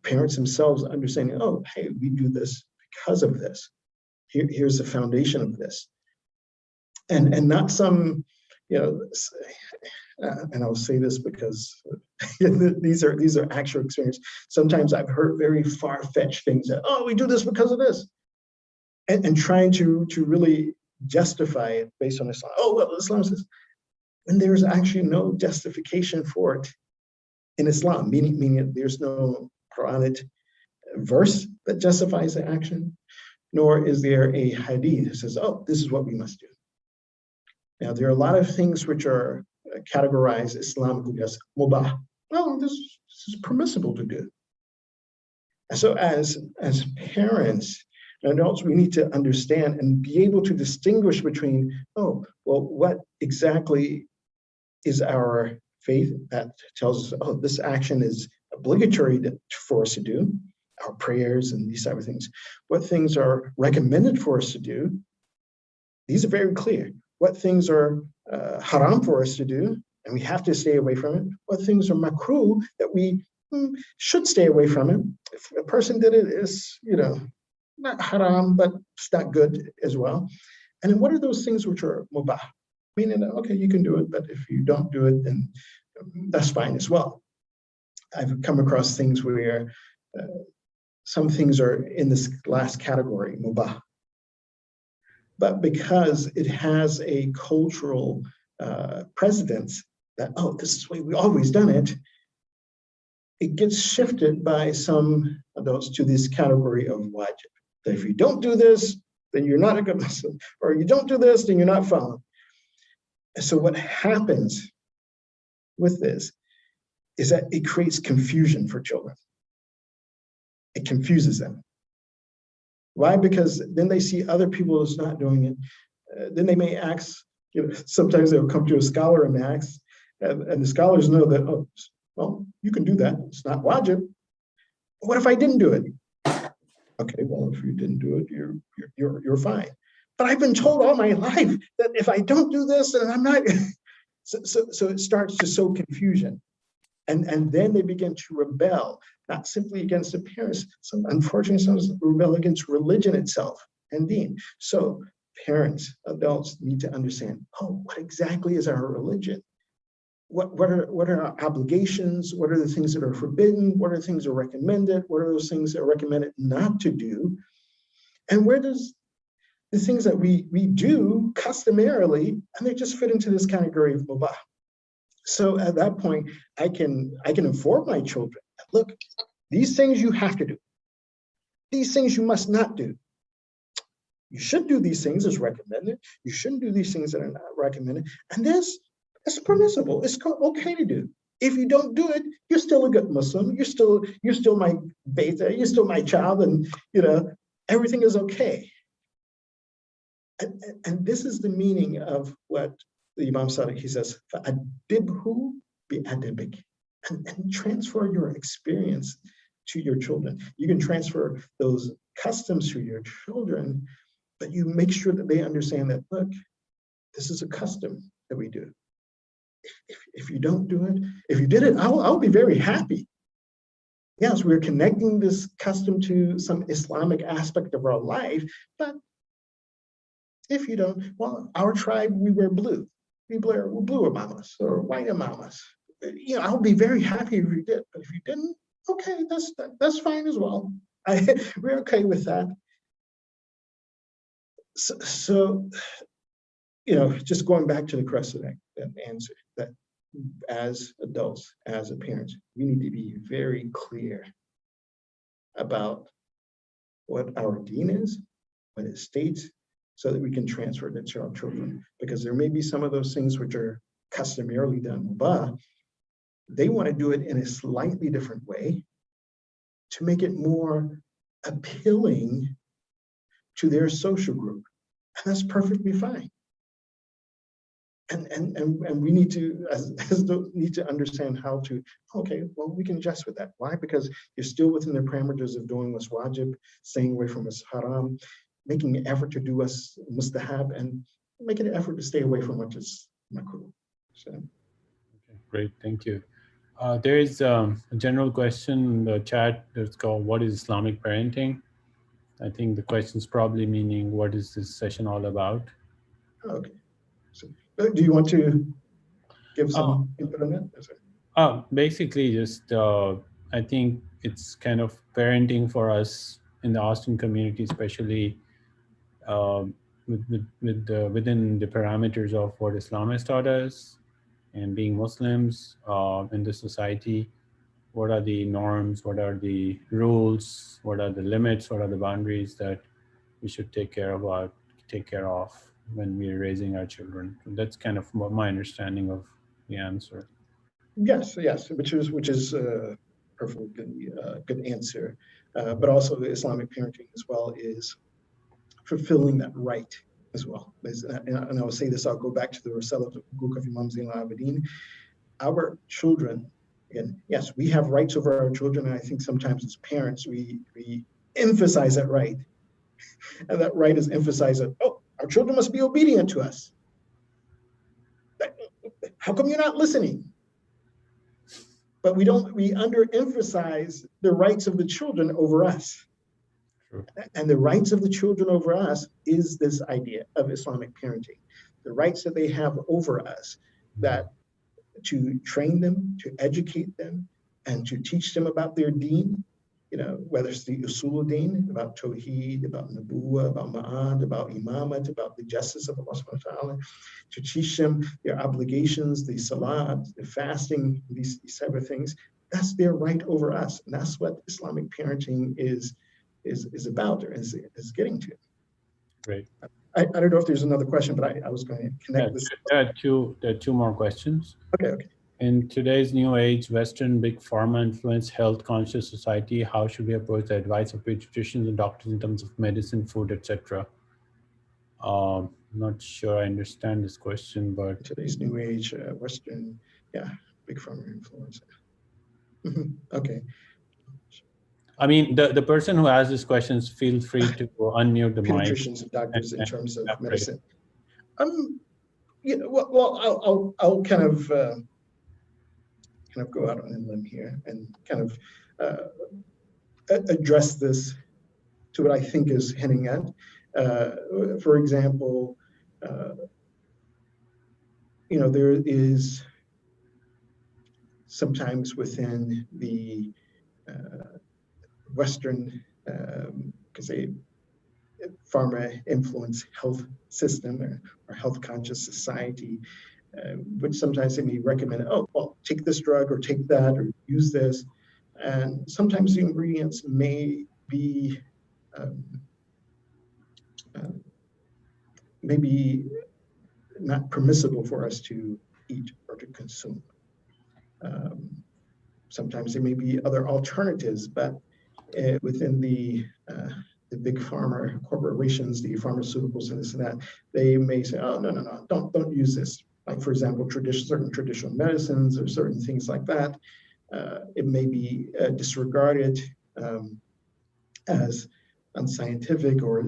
parents themselves understanding, oh, hey, we do this because of this. Here's the foundation of this. And not some, and I'll say this because these are actual experiences. Sometimes I've heard very far-fetched things that, oh, we do this because of this. And trying to really justify it based on Islam. Oh, well, Islam says, and there's actually no justification for it in Islam, meaning there's no Quranic verse that justifies the action, nor is there a hadith that says, oh, this is what we must do. Now, there are a lot of things which are categorized Islamically as mubah. Well, this is permissible to do. And so as parents and adults, we need to understand and be able to distinguish between, oh, well, what exactly is our faith that tells us, oh, this action is obligatory for us to do, our prayers and these type of things. What things are recommended for us to do? These are very clear. What things are haram for us to do, and we have to stay away from it. What things are makruh that we should stay away from it. If a person did it, it's, not haram, but it's not good as well. And then what are those things which are mubah? Meaning, okay, you can do it, but if you don't do it, then that's fine as well. I've come across things where some things are in this last category, mubah. But because it has a cultural precedence that, oh, this is the way we've always done it, it gets shifted by some adults to this category of wajib. That if you don't do this, then you're not a good Muslim, or you don't do this, then you're not following. And so what happens with this is that it creates confusion for children. It confuses them. Why? Because then they see other people is not doing it. Then they may ask, sometimes they'll come to a scholar and ask, and the scholars know that, oh, well, you can do that. It's not wajib. What if I didn't do it? Okay, well, if you didn't do it, you're fine. But I've been told all my life that if I don't do this, then I'm not. So it starts to sow confusion. And then they begin to rebel, not simply against the parents. Unfortunately, some rebel against religion itself and deen. So parents, adults need to understand, oh, what exactly is our religion? What are our obligations? What are the things that are forbidden? What are the things that are recommended? What are those things that are recommended not to do? And where does the things that we do customarily, and they just fit into this category of mubah. So at that point, I can inform my children, look, these things you have to do. These things you must not do. You should do these things as recommended. You shouldn't do these things that are not recommended. And this is permissible. It's okay to do. If you don't do it, you're still a good Muslim. You're still my beta. You're still my child, and everything is okay. And this is the meaning of what the Imam Sadiq, he says, فَأَدِّبْهُ بِأَدَبِكَ, and transfer your experience to your children. You can transfer those customs to your children, but you make sure that they understand that, look, this is a custom that we do. If you don't do it, if you did it, I'll be very happy. Yes, we're connecting this custom to some Islamic aspect of our life, but if you don't, well, our tribe, we wear blue. We wear blue amamas or white amamas. I'll be very happy if you did, but if you didn't, okay, that's fine as well. We're okay with that. So just going back to the crux of that answer, that as adults, as a parent, we need to be very clear about what our deen is, what it states, so that we can transfer it to our children. Because there may be some of those things which are customarily done, but they want to do it in a slightly different way to make it more appealing to their social group. And that's perfectly fine. And we need to, as need to understand how to, okay, well, we can adjust with that. Why? Because you're still within the parameters of doing what's wajib, staying away from what's haram, making an effort to do what's mustahab, and making an effort to stay away from what is makruh. So. Okay, great, thank you. There is a general question in the chat that's called, what is Islamic parenting? I think the question is probably meaning, what is this session all about? Okay. So, do you want to give some input on that? Basically, just I think it's kind of parenting for us in the Austin community, especially within the parameters of what Islam has taught us, and being Muslims in the society. What are the norms? What are the rules? What are the limits? What are the boundaries that we should take care of when we're raising our children? And that's kind of my understanding of the answer. Yes, which is a perfectly good answer. But also the Islamic parenting as well is fulfilling that right as well. And I will say this, I'll go back to the Risala of Imam Zain al-Abidin. Our children, again, yes, we have rights over our children, and I think sometimes as parents, we emphasize that right. And that right is emphasized that, oh, our children must be obedient to us. How come you're not listening? But we underemphasize the rights of the children over us. Sure. And the rights of the children over us is this idea of Islamic parenting. The rights that they have over us, that to train them, to educate them, and to teach them about their deen, whether it's the usul deen, about tawheed, about nubuwwah, about ma'ad, about imamat, about the justice of Allah subhanahu wa ta'ala, to teach them their obligations, the salat, the fasting, these type of things. That's their right over us. And that's what Islamic parenting is about, or is getting to. Great. I don't know if there's another question, but I was going to connect this. There are two more questions. Okay. In today's new age, Western big pharma influenced health-conscious society, how should we approach the advice of pediatricians and doctors in terms of medicine, food, etc.? Not sure I understand this question, but today's new age, Western, big pharma influence. Okay. I mean, the person who asked these questions, feel free to unmute the mic. Pediatricians and doctors in terms of medicine. Well, I'll kind of kind of go out on a limb here and kind of address this to what I think is hinting at. For example, there is sometimes within the Western, say, pharma influence health system or health conscious society, which sometimes they may recommend, oh, well, take this drug or take that or use this. And sometimes the ingredients may be maybe not permissible for us to eat or to consume. Sometimes there may be other alternatives, but within the big pharma corporations, the pharmaceuticals and this and that, they may say, oh, no, don't use this. Like, for example, certain traditional medicines or certain things like that, it may be disregarded as unscientific, or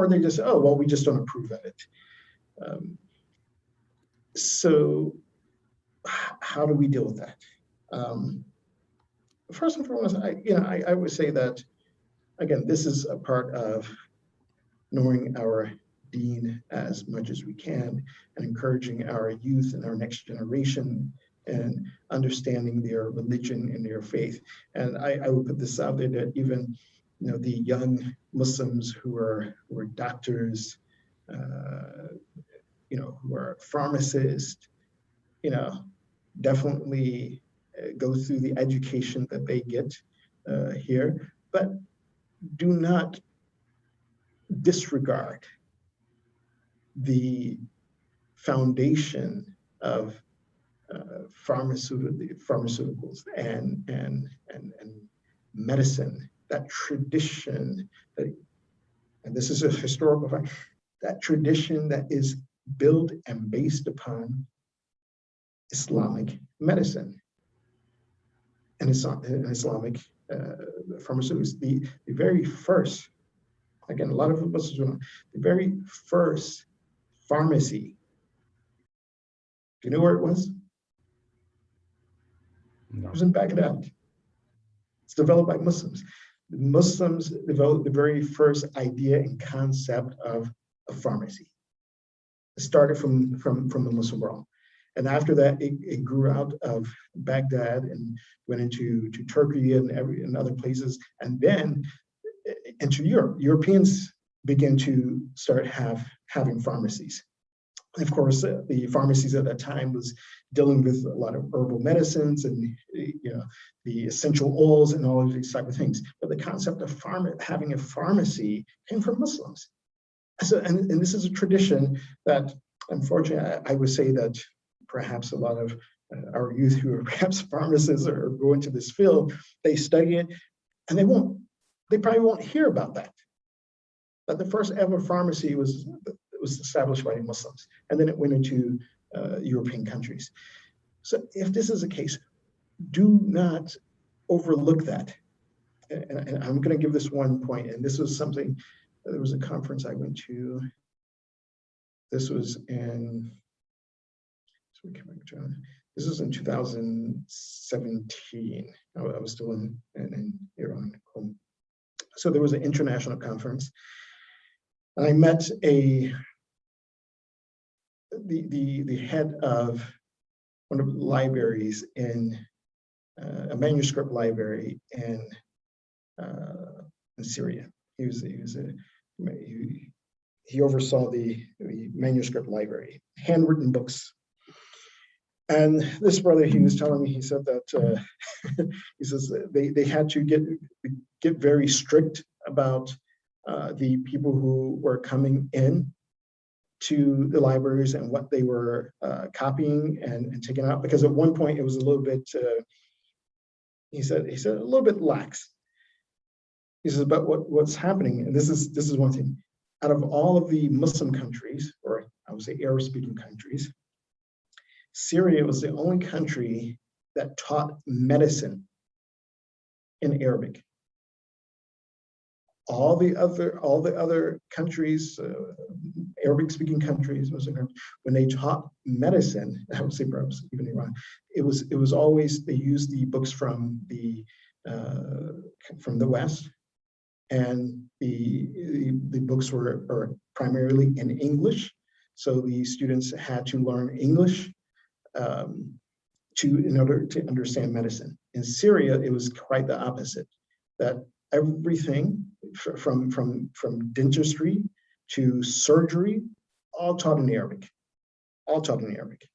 they just say, oh, well, we just don't approve of it. So how do we deal with that? First and foremost, I would say that, again, this is a part of knowing our deen as much as we can and encouraging our youth and our next generation and understanding their religion and their faith. And I would put this out there that even, the young Muslims who are doctors, who are pharmacists, definitely go through the education that they get here, but do not disregard the foundation of pharmaceuticals and medicine, that tradition, and this is a historical fact, that tradition that is built and based upon Islamic medicine and Islamic pharmaceuticals. The very first, again, a lot of us don't know, the very first pharmacy, do you know where it was? No. It was in Baghdad. It's developed by Muslims. The Muslims developed the very first idea and concept of a pharmacy. It started from the Muslim world. And after that, it grew out of Baghdad and went into Turkey and other places, and then into Europe. Europeans began to start having pharmacies. Of course, the pharmacies at that time was dealing with a lot of herbal medicines and the essential oils and all of these type of things. But the concept of having a pharmacy came from Muslims. So, and this is a tradition that, unfortunately, I would say that perhaps a lot of our youth who are perhaps pharmacists or go into this field, they study it, and they probably won't hear about that. That the first ever pharmacy was established by Muslims, and then it went into European countries. So if this is the case, do not overlook that. And I'm going to give this one point, and this was something, there was a conference I went to. This was in 2017. I was still in Iran. So there was an international conference. And I met the head of one of the libraries in a manuscript library in Syria. He oversaw the manuscript library, handwritten books. And this brother, he was telling me, he said that he says they had to get very strict about the people who were coming in to the libraries and what they were copying and taking out, because at one point it was a little bit, he said a little bit lax. He says, but what's happening, and this is one thing, out of all of the Muslim countries, or I would say Arab-speaking countries, Syria was the only country that taught medicine in Arabic. All the other countries, Arabic-speaking countries, Muslim countries, when they taught medicine, I would say perhaps even Iran, it was always they used the books from the West, and the books were primarily in English, so the students had to learn English in order to understand medicine. In Syria, it was quite the opposite. That everything from dentistry to surgery, all taught in Arabic. All taught in Arabic.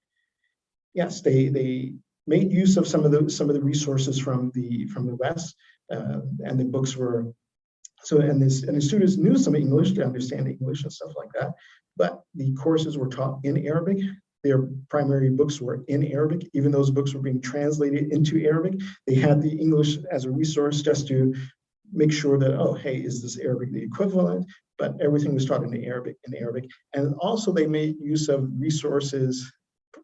Yes, they made use of some of the resources from the West, and the books were so. And the students knew some English to understand English and stuff like that. But the courses were taught in Arabic. Their primary books were in Arabic. Even those books were being translated into Arabic. They had the English as a resource just to make sure that, oh, hey, is this Arabic the equivalent? But everything was taught in Arabic. And also they made use of resources,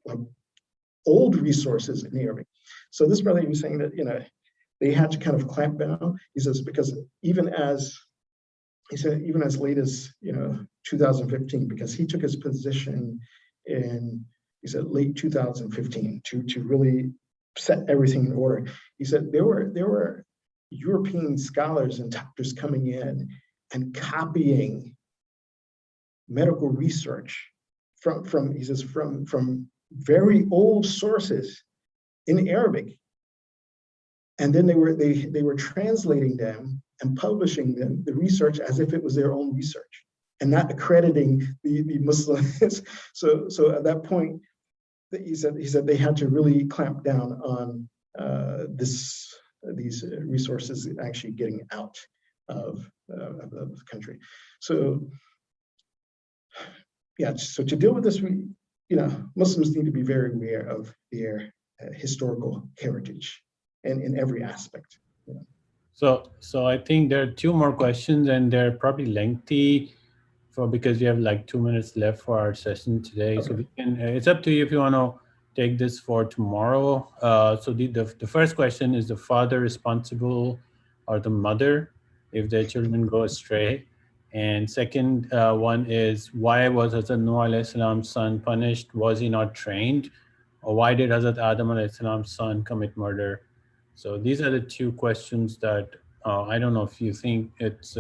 like old resources in Arabic. So this brother was saying that, they had to kind of clamp down. He says, because even as late as, 2015, because he took his position in, he said, late 2015 to really set everything in order. He said there were European scholars and doctors coming in and copying medical research from very old sources in Arabic, and then they were translating them and publishing the research as if it was their own research and not accrediting the Muslims. So at that point, he said they had to really clamp down on these resources actually getting out of the country. So yeah, so to deal with this, Muslims need to be very aware of their historical heritage and in every aspect. So I think there are two more questions, and they're probably lengthy because we have like 2 minutes left for our session today. Okay. So we can, it's up to you if you want to take this for tomorrow. So the first question is, the father responsible or the mother if their children go astray? And second one is, why was Hazrat Nuh alayhi salam's son punished? Was he not trained? Or why did Hazrat Adam alayhi salam's son commit murder? So these are the two questions that I don't know if you think it's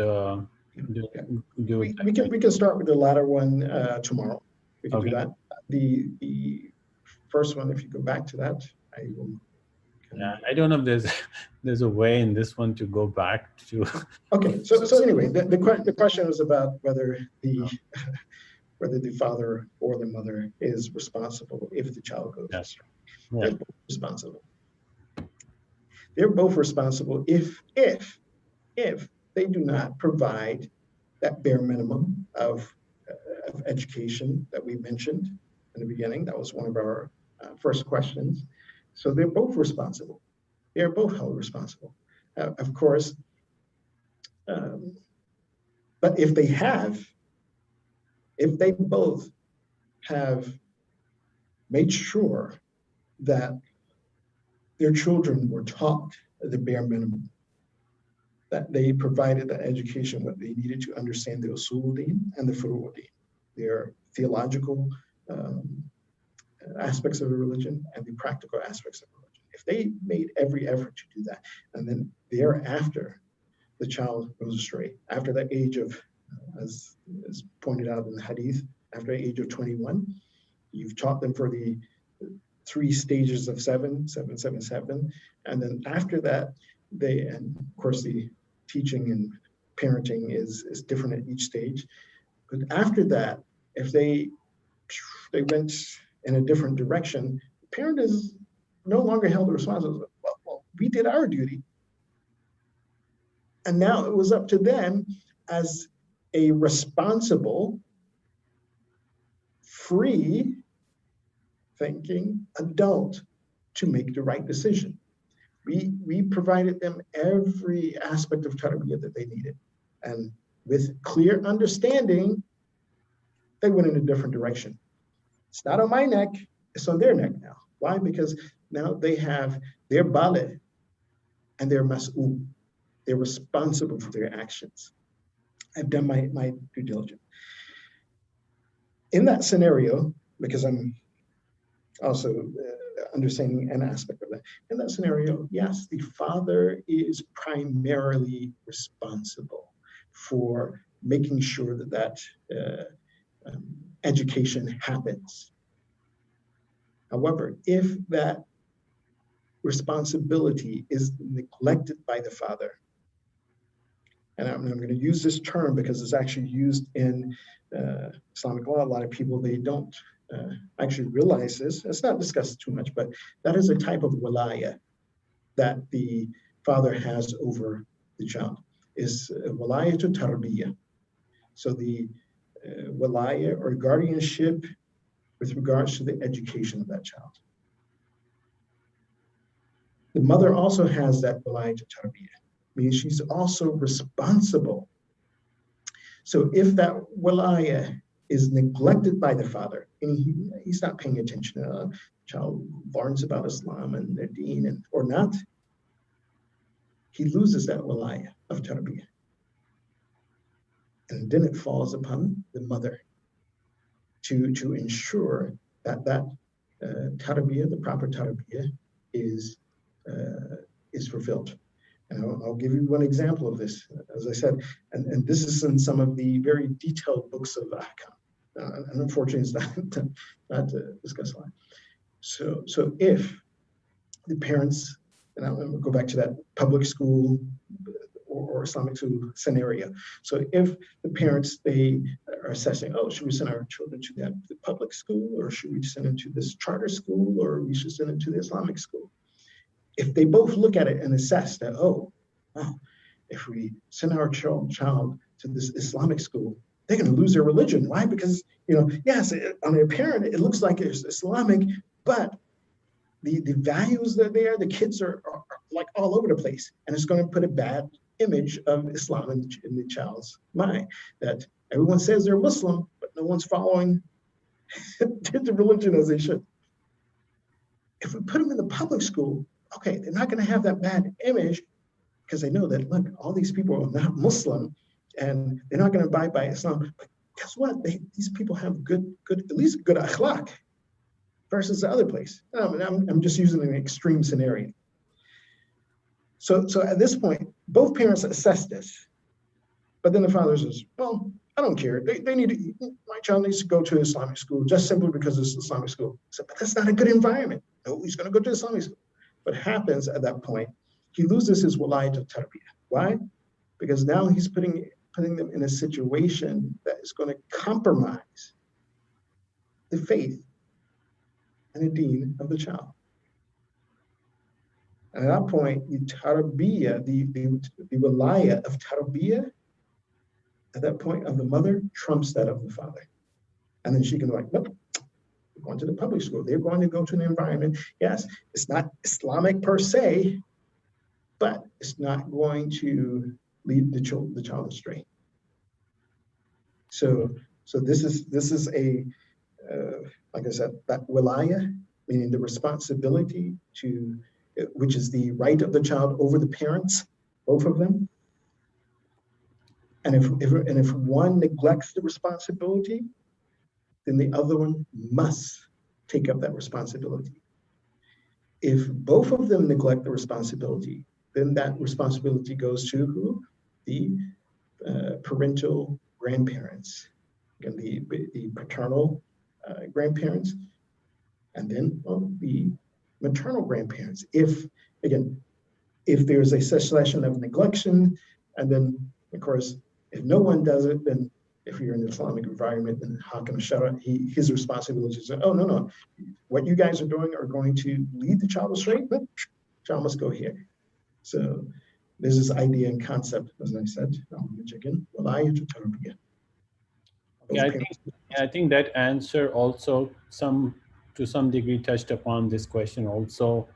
we can start with the latter one tomorrow. We can do that. The first one, if you go back to that, I will. Yeah, I don't know if there's a way in this one to go back to. Okay, so anyway, the question was about whether the father or the mother is responsible if the child goes astray. Yeah. They're both responsible. They're both responsible if they do not provide that bare minimum of education that we mentioned in the beginning. That was one of our first questions. So they're both responsible. They're both held responsible, of course. But if they both have made sure that their children were taught the bare minimum, that they provided the education what they needed to understand the usul din and the furu' din, their theological aspects of a religion and the practical aspects of religion. If they made every effort to do that, and then thereafter the child goes astray, after the age of, as pointed out in the hadith, after the age of 21, you've taught them for the 3 stages of 7, and then after that, and of course the teaching and parenting is different at each stage. But after that, if they went in a different direction, the parent is no longer held responsible. Well, we did our duty. And now it was up to them as a responsible, free thinking adult to make the right decision. We provided them every aspect of tarbiyah that they needed. And with clear understanding, they went in a different direction. It's not on my neck, it's on their neck now. Why? Because now they have their balid and their mas'ul. They're responsible for their actions. I've done my due diligence. in that scenario, because I'm also understanding an aspect of that, in that scenario, yes, the father is primarily responsible for making sure that education happens. However, if that responsibility is neglected by the father, and I'm going to use this term because it's actually used in Islamic law. A lot of people, they don't actually realize this. It's not discussed too much, but that is a type of wilaya that the father has over the child, is wilaya to tarbiyah. So the wilaya or guardianship with regards to the education of that child. The mother also has that wilaya to tarbiyah, meaning she's also responsible. So if that wilaya is neglected by the father, and he's not paying attention, the child learns about Islam and their deen and or not, he loses that wilaya of tarbiyah. And then it falls upon the mother to ensure that tarbiyah, the proper tarbiyah, is fulfilled. And I'll give you one example of this, as I said, and this is in some of the very detailed books of Ahkam. And unfortunately, it's not discussed a lot. So if the parents, and I'm going to go back to that public school or Islamic school scenario. So if the parents, they are assessing, oh, should we send our children to the public school, or should we send them to this charter school, or we should send them to the Islamic school? If they both look at it and assess that, oh, wow, if we send our child to this Islamic school, they're going to lose their religion. Why? Because, yes, on their parent, it looks like it's Islamic, but the values that are there, the kids are like all over the place. And it's going to put a bad image of Islam in the child's mind, that everyone says they're Muslim, but no one's following the religion as they should. If we put them in the public school, okay, they're not going to have that bad image because they know that, look, all these people are not Muslim and they're not going to abide by Islam. But guess what? These people have good, at least good akhlaq versus the other place. I'm just using an extreme scenario. So at this point, both parents assess this, but then the father says, well, I don't care. They need to, my child needs to go to Islamic school just simply because it's Islamic school. So, but that's not a good environment. No, he's going to go to Islamic school. What happens at that point, he loses his wilayah to tarbiyah. Why? Because now he's putting them in a situation that is going to compromise the faith and the deen of the child. And at that point, the tarbiyah, the wilayah of tarbiyah, at that point of the mother trumps that of the father. And then she can be like, nope, we're going to the public school. They're going to go to an environment. Yes, it's not Islamic per se, but it's not going to lead the child astray. So this is a, like I said, that wilayah, meaning the responsibility to, which is the right of the child over the parents, both of them. And if one neglects the responsibility, then the other one must take up that responsibility. If both of them neglect the responsibility, then that responsibility goes to who? The parental grandparents, again, the paternal grandparents, and then the maternal grandparents. If there's a succession of neglection, and then of course, if no one does it, then if you're in an Islamic environment, then Hakam Shara, his responsibility is, oh, no, what you guys are doing are going to lead the child astray, but child must go here. So there's this idea and concept, as I said, Okay, I think that answer also to some degree touched upon this question also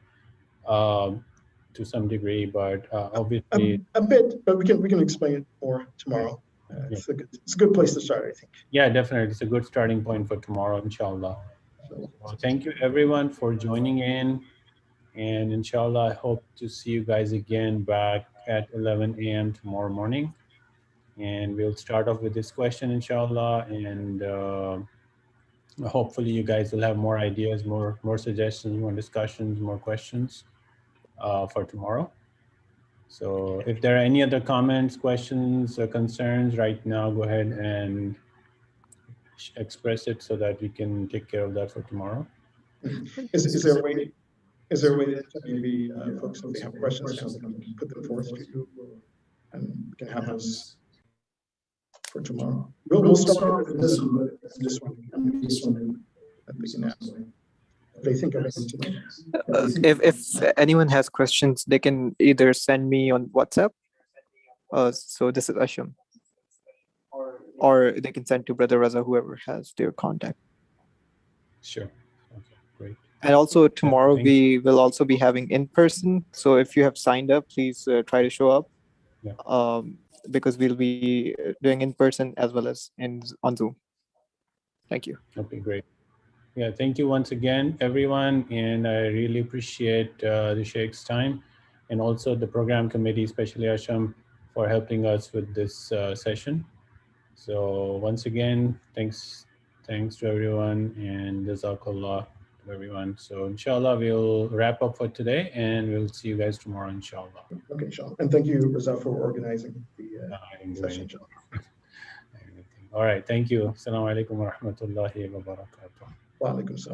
to some degree, but obviously a bit, but we can explain it more tomorrow. It's a good place to start, I think. Yeah, definitely. It's a good starting point for tomorrow, inshallah. Well, thank you everyone for joining in. And inshallah, I hope to see you guys again back at 11 a.m. tomorrow morning. And we'll start off with this question, inshallah. And hopefully you guys will have more ideas, more suggestions, more discussions, more questions for tomorrow. So if there are any other comments, questions, or concerns right now, go ahead and express it so that we can take care of that for tomorrow. Is there a way? Is there a way that maybe folks, if they have questions now, they can put them forth to you, and we can have those for tomorrow? We'll start with this one, but this one that they can ask. If they think of it today. If anyone has questions, they can either send me on WhatsApp. So this is Asham. Or they can send to Brother Raza, whoever has their contact. Sure. Okay, great. And also tomorrow we will also be having in person. So if you have signed up, please try to show up. Yeah. Because we'll be doing in person as well as on Zoom. Thank you. Okay, great. Yeah, thank you once again, everyone. And I really appreciate the Sheikh's time and also the program committee, especially Asham, for helping us with this session. So once again, thanks to everyone, and Jazakallah to everyone. So inshallah, we'll wrap up for today and we'll see you guys tomorrow, inshallah. Okay, inshallah. And thank you, Raza, for organizing the session. All right, thank you. Assalamu alaikum wa rahmatullahi wa barakatuh. Wa alaikum salam.